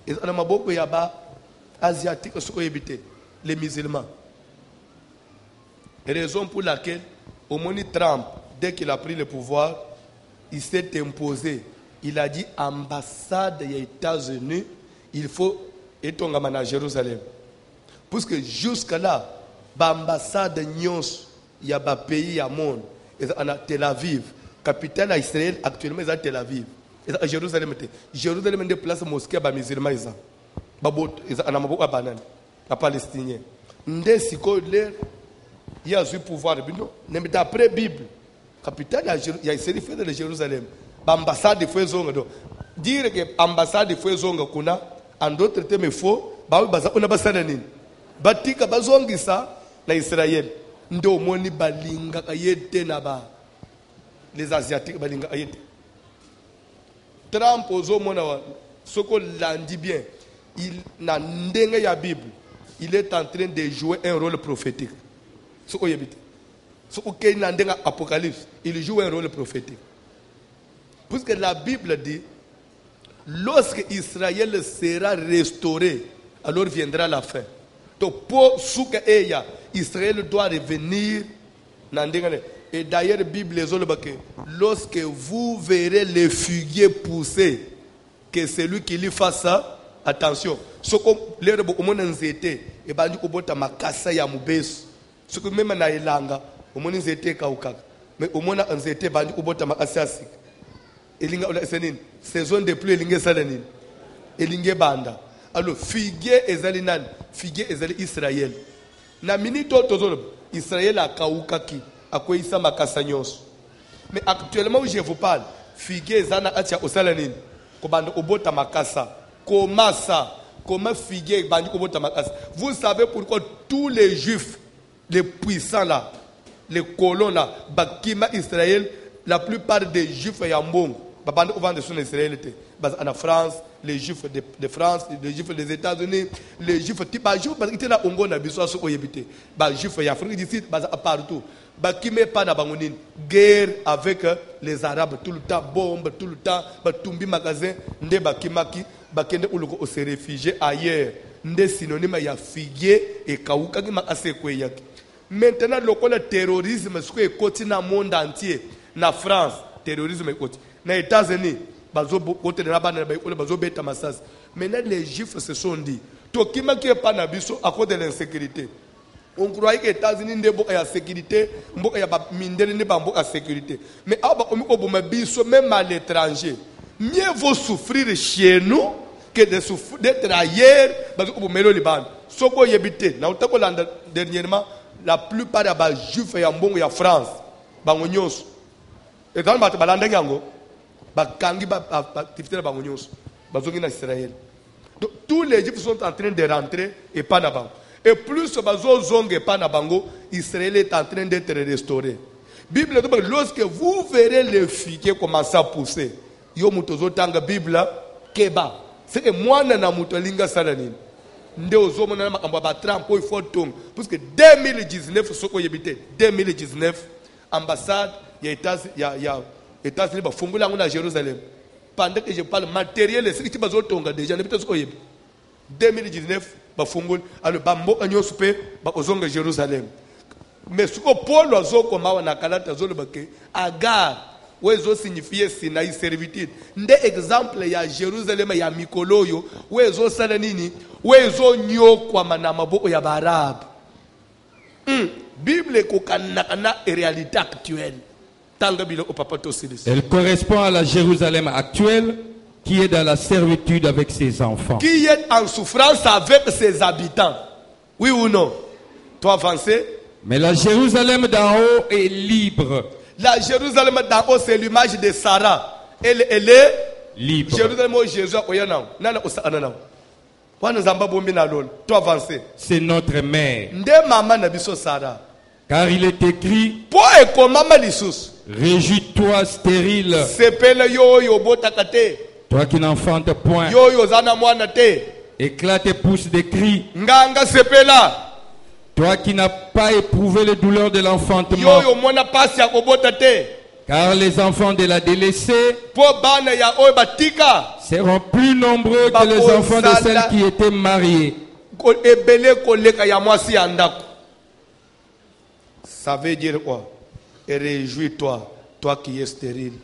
Ezana maboko ya ba asiatique soki oyebite. Les musulmans. Raison pour laquelle Omoni Trump, dès qu'il a pris le pouvoir, il s'est imposé. Il a dit ambassade des États-Unis, il faut être à Jérusalem. Parce que jusqu'à là, l'ambassade nyons, il y a un pays à monde, à Tel Aviv, capitale d'Israël actuellement c'est Tel Aviv. À Jérusalem, Jérusalem est une place mosquée à musulmans. Il y a un Palestinien. Il y a eu pouvoir. D'après la Bible, la capitale de Jérusalem, l'ambassade de Fouezonga. Dire que l'ambassade de Fouezonga, en d'autres termes, il faut que l'ambassade de Batika bazongi ça, na Israël. Ndo moni balinga kayete naba. Les Asiatiques balinga kayete. Trump ozo mona wa soko landi bien. Il na ndenga ya Bible. Il est en train de jouer un rôle prophétique. Soko yebite. Soko kei na ndenga Apocalypse, il joue un rôle prophétique. Puisque la Bible dit lorsque Israël sera restauré, alors viendra la fin. Donc pour souka eya, Israël doit revenir. Et d'ailleurs, la Bible est que lorsque vous verrez les figuiers pousser, que celui qui lui fasse ça, attention. Ce que les gens étaient, et ben du coup, makasa ya mubesu. Ce que même na elanga, au moins ils étaient kaukak. Mais au moins ils étaient bandu ku bota makasa sik. Elinga ola senin, saison de pluie elinga salanin. Elinga banda. Alors figuier ezalinan, figuier ezali Israël. Na minito tozolo, Israël a kaukaki, a quoi isa makasa nyos. Mais actuellement où je vous parle, figuier zana atia osalanin. Kobanda obota makasa. Comment ça? Comment figuier bandu ku bota makasa? Vous savez pourquoi tous les juifs, les puissants là, les colons là, Bakima Israël, la plupart des juifs yambong, babande ouvant de son Israël était, en France, les juifs de France, les juifs des États-Unis, les juifs type juifs parce qu'ils étaient là au Congo, biso so oyebité, juifs d'Afrique du Sud, partout, Bakime pas na bangonine, guerre avec les Arabes tout le temps, bombe tout le temps, batumbi magasin, nde bakimaki, bakende uloko se réfugier ailleurs, nde synonyme ya figuier et kaouka qui ma assez kweyaki. Maintenant, le terrorisme, ce qui est côté dans le monde entier, na France, terrorisme est côté. Dans les États-Unis, Maintenant, les Juifs se sont dit, Tokima qui est pas nabiso à cause de l'insécurité. On croyait que les États-Unis n'avaient pas la sécurité, n'avaient pas la sécurité. Mais même à l'étranger, mieux vaut souffrir chez nous que d'être ailleurs. Dernièrement, la plupart des Juifs en France, et dans Israël. Tous les Juifs sont en train de rentrer et pas là-bas. Et plus Israël est en train d'être restauré. Bible dit lorsque vous verrez les filles commencer à pousser, yo mutozo tanga Bible keba. C'est que moi na mutolinga salanine. Nde ozomo na makambo ba Trump il faut tong parce que 2019 soko yebite 2019 ambassade ya États-Unis ba fungula ngona Jérusalem. Pendant que je parle matériel c'est que bazo tonga déjà ne soko yebi. 2019 ba fungula alors ba mboka nyoso pe ba ozonga Jérusalem. Mais ce que Paul a dit comme na kalata zolo bake agar wezo signifie Sinaï servitude. Nde exemple ya Jérusalem ya mikoloyo wezo sala nini wezo nyokwa na maboko ya Arab. Bible ko kana réalité actuelle. Elle correspond à la Jérusalem actuelle qui est dans la servitude avec ses enfants. Qui est en souffrance avec ses habitants. Oui ou non? Toi avancez. Mais la Jérusalem d'en haut est libre. La Jérusalem d'en haut, c'est l'image de Sarah. Elle est libre. Jérusalem où Jésus a toi avancez. C'est notre mère. Sarah. Car il est écrit: réjouis-toi stérile, toi qui n'enfantes point. Éclate et pousse des cris, toi qui n'as pas éprouvé les douleurs de l'enfantement. Car les enfants de la délaissée seront plus nombreux que les enfants de celles qui étaient mariées. Ça veut dire quoi? Réjouis-toi, toi qui es stérile.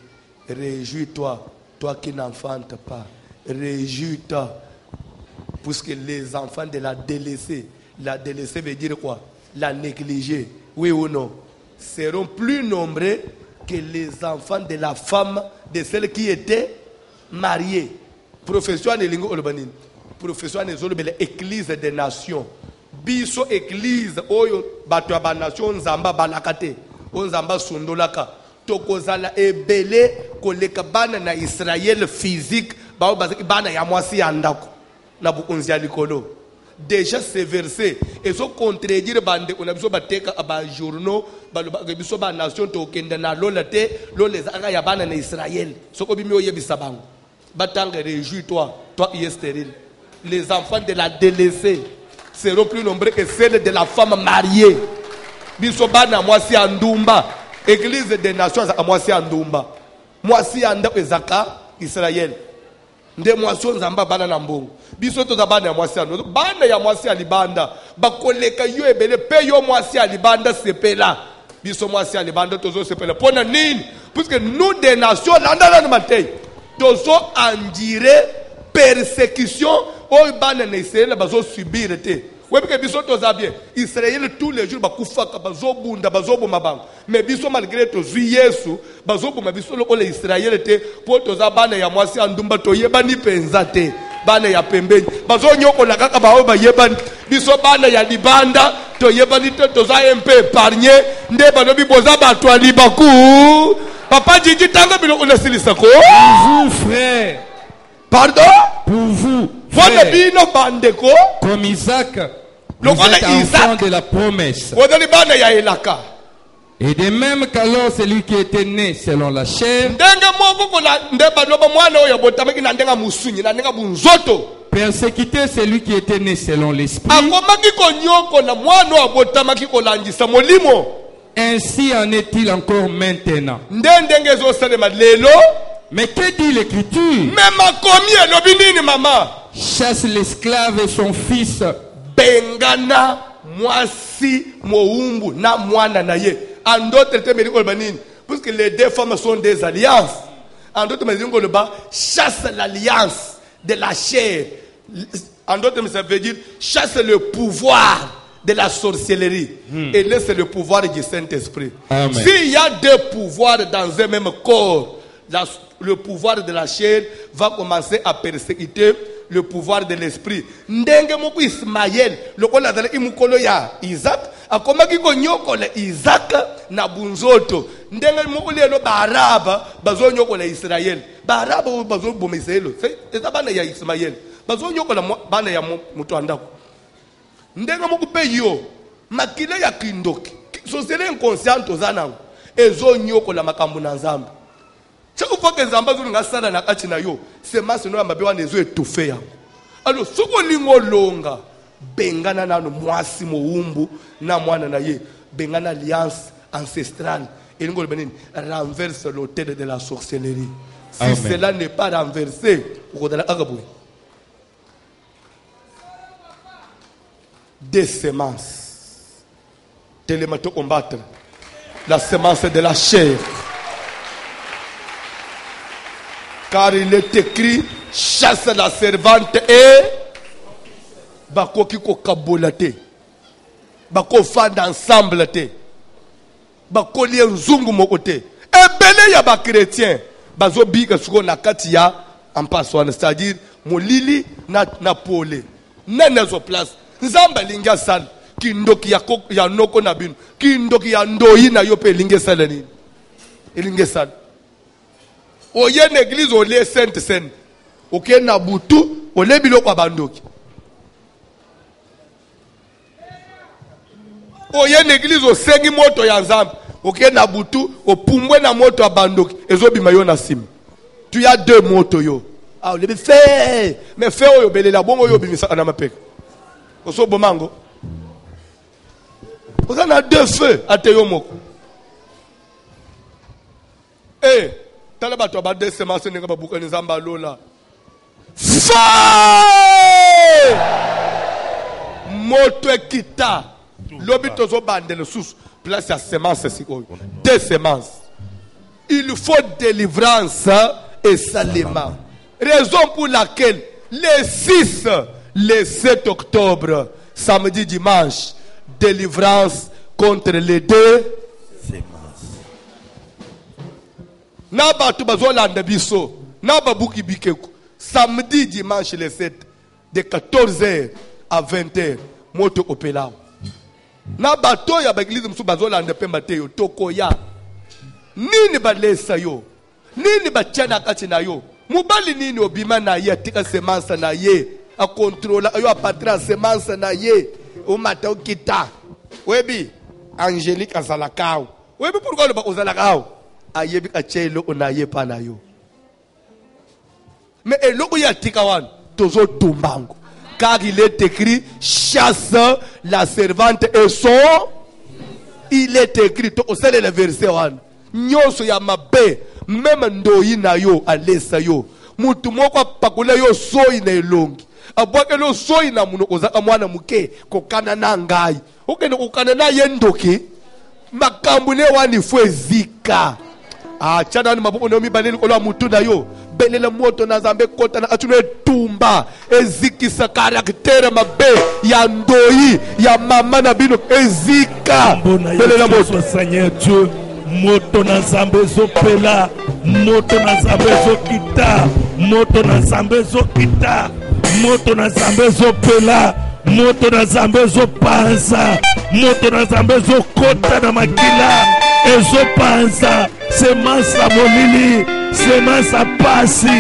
Réjouis-toi, toi qui n'enfantes pas. Réjouis-toi. Puisque les enfants de la délaissée veut dire quoi? La négligée. Oui ou non? Seront plus nombreux que les enfants de la femme, de celles qui étaient mariées. Profession de lingo olbanin. Profession de l'église des nations. Biso église oyo bato ya ba nation nzamba balakate onzamba sundolaka tokozala ebele koleka bana na Israël physique bao bazaki bana ya mwasi ya ndako na bukunzi ya likolo. Déjà ce verset et so contredire bande on a biso bateka ba journaux baloba biso ba nation to kende na lolate loleza aka ya bana na Israël soko bimi oyebisa bango batanga réjouis-toi toi qui es stérile. Les enfants de la délaissée seront plus nombreux que celles de la femme mariée. Bisobana mwasi andumba. Église des nations à mwasi andumba. Mwasi anda ezaka Israël. Nde mwasi nzamba bana na mbongo. Biso to zabana ya mwasi ando. Bana ya mwasi alibanda. Bakoleka yo ebele pe yo mwasi alibanda sepela. Biso mwasi alibanda tozo sepela. Pona nini? Puisque nous des nations landa na matei. Tozo andire persécution. Oh, bana na Israël bazo subir te. Ouais parce que biso toza bien. Israël tous les jours bakufaka bazo bunda bazo boma bango. Mais biso malgré to zu Yesu bazo boma biso lo le Israël te po toza bana ya mwasi andumba to yebani penza te. Bana ya pembeni. Bazo nyoko la kaka ba ba yebani. Biso bana ya libanda to yebani te toza MP épargné nde bano bi boza ba to libaku. Papa Djidji tanga bilo on silisa ko. Vous frère. Pardon? Pour vous, frère, comme Isaac, vous êtes enfant de la promesse. Et de même qu'alors celui qui était né selon la chair persécutait celui qui était né selon l'esprit, ainsi en est-il encore maintenant. Mais que dit l'Écriture? Chasse l'esclave et son fils. Bengana mwasi moumbu na mwana na ye. En d'autres termes, parce que les deux femmes sont des alliances. En d'autres termes, le bas chasse l'alliance de la chair. En d'autres termes, ça veut dire chasse le pouvoir de la sorcellerie et laisse le pouvoir du Saint-Esprit. S'il y a deux pouvoirs dans un même corps, le pouvoir de la chair va commencer à persécuter le pouvoir de l'esprit. Ndenge moko Ismaël, lokola zala imukolo ya Isaac, akomaki ko nyokola Isaac na bunzoto. Ndenge moko lelo baraba bazo nyokola Israël. Baraba bazo boma Israël. C'est bana ya Ismaël. Bazo nyokola bana ya mutu andako. Ndenge moko pe yo makile ya kindoki. Société inconsciente ozana ezo nyokola makambo na Nzambe. Chaque fois que Nzamba zulu ngasala na kati na yo, semence no mabe wana ezo étouffer yango. Alors soko lingo longa bengana nanu mwasi moumbu na mwana na ye, bengana alliance ancestrale et lingo benini renverse l'autel de la sorcellerie. Si Amen. Cela n'est pas renversé, okodala akabou. Des semences. Télémato combattre la semence de la chair. Car il est écrit, chasse la servante et bako kiko kabolate, bako fanda ensemble te, bako liye nzungu mokote. Et belé ya ba chrétien, bazo biga suko na kati ya en passant, c'est-à-dire molili na pole. Nene zo place. Nzamba linga sal, ki ndoki ya noko na binu, ki ndoki ya ndoyi na yope linge salani. Linge sal. Oye l'église ole sainte sainte. Ok na butu ole biloko abandoki. Oye l'église o sengi moto ya Nzambe. Ok na butu o pumbwe na moto abandoki. Ezo bimayo na sim. Tu y a deux motos yo. Ah ole fait mais fait oyo belela bongo yo bimisa na mapeka. Oso bomango. On a deux feux à Teyomoko. Eh Talabato ba de semence ne ba buka Nzamba lola. Feu! Moto kita. Lobito zo bandele sous place à semence sikoyo. Deux semences. Il faut délivrance et salement. Raison pour laquelle les 6, les 7 octobre, samedi, dimanche, délivrance contre les deux. Naba tu bazolanda biso, naba buki bikeku. Samedi, dimanche les 7, de 14h à 20h, moto opelao. Naba to ya baglise msu bazolanda pemba teyo toko ya. Nini balesa yo? Nini bachana kati na yo? Mubali nini obima na ye tika semence na ye? A contrôler yo a patra semence na ye. O mata okita. Webi Angélique azalakao. Webi pourquoi le ba ozalakao? Ayebi achelo onaye panayo. Mais eloko ya tikawan tozo tumbango. Car il est écrit chasse la servante et son. Il est écrit to osele le verset wan. Nyoso ya mabe même ndoyi na yo alesa yo. Mutu moko pakula yo soyi na elongi. Abwake lo soyi na muno kozaka mwana muke kokana na ngai. Okene kokana na yendoki. Makambu ne wani fwe zika. Ah, chana ni mabuko no mi baleli kolo mutu na yo. Belela moto na Nzambe kota na atune tumba. Ezikisa karaktere mabe ya ndoyi ya mama na bino ezika. Belela moto Seigneur Dieu. Moto na Nzambe zopela, moto na Nzambe zokita, moto na Nzambe zokita, moto na Nzambe zopela, moto na Nzambe zopanza, moto na Nzambe zokota na makila, ezopanza, semence molili, semence pasi,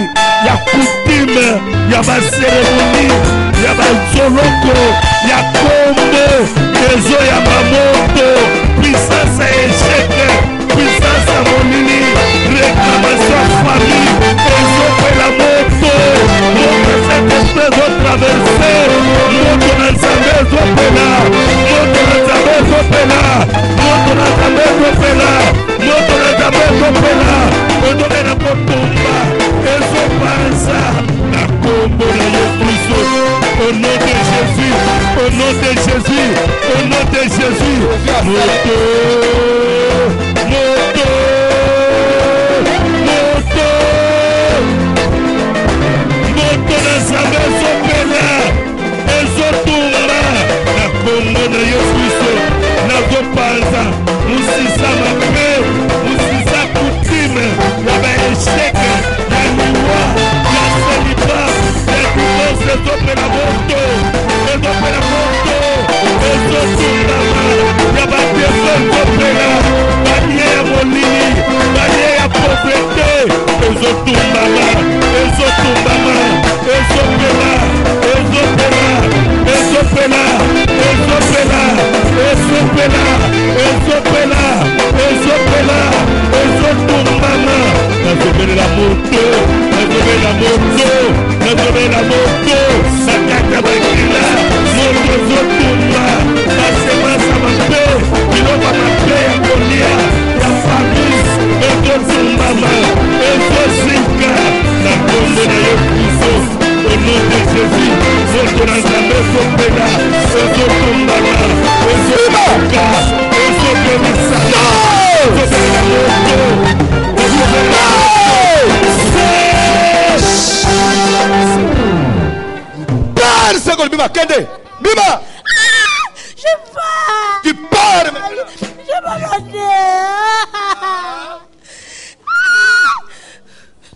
ya kutime, ya ba cérémonie, ya ba zoloko, ya kombo, ezo ya mamoto, puissance échec. Puissance à mon mini, réclamation famille, et je la moto, moto cette espèce de traversée, moto dans sa maison pela, moto dans sa maison pela, moto dans sa maison pela, moto dans sa maison pela, moto dans la potomba, et je pense à combo de Jésus, au nom de Jésus, au nom de Jésus, au nom de Jésus, moto. Moto, moto, na Yesu Kristo nazopanza musisa mabe musisa kutime ya baesheke ya liwa ya seliba ya divorce ezopela moto ezotungama ya badeso ezopela balie ya molili balie ya pauvreté ezotumbama ezopela ezotumbama nazobela moto nakata bakila moto ezotumba basemasa mabe biloko mabe ya kolia ya fabrice ezotumbama ezosika na kombo na yo Kristo au nom de Jésus moto na Nzambe ezopela ezotumbama ezosika ezobemisana ezobela moto Seconde, Bima, Kende, Bima. Je pars. Tu pars. Je m'en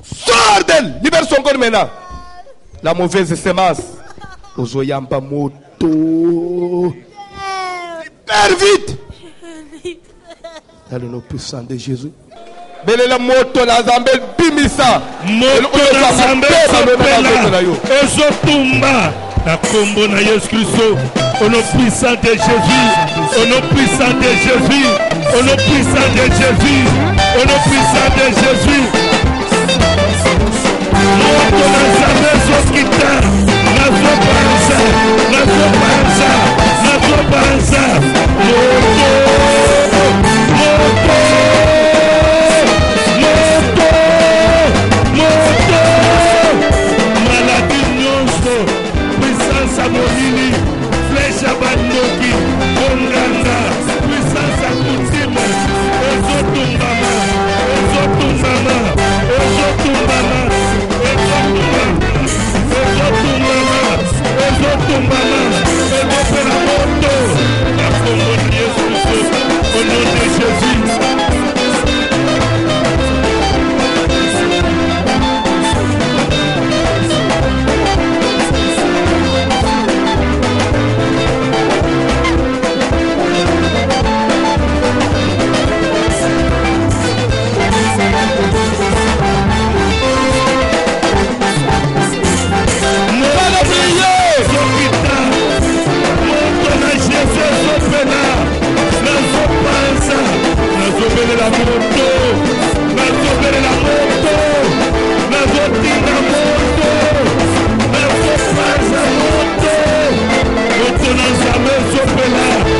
Sors d'elle. Libère son corps maintenant. La mauvaise semence. Ozoyamba moto. Libère vite. Dans le nom puissant de Jésus. Belela moto na Zambel bimisa. Moto na Zambel sopela. Ezotumba. La combo na Jésus Christ, au nom puissant de Jésus, au nom puissant de Jésus, au nom puissant de Jésus, au nom puissant de Jésus. Moto na Zambel sokita, nazo panza, Samolini, flèche à Bandoki, Bonganga, puissance à Koutima, Ezotumbama, Ezotumbama, Ezotumbama, Ezotumbama, Ezopela moto, la combo de Jésus, au nom de Jésus. La moto, nazobele la moto, nazotinga moto, nazopanza moto, moto na Nzambe ezopela.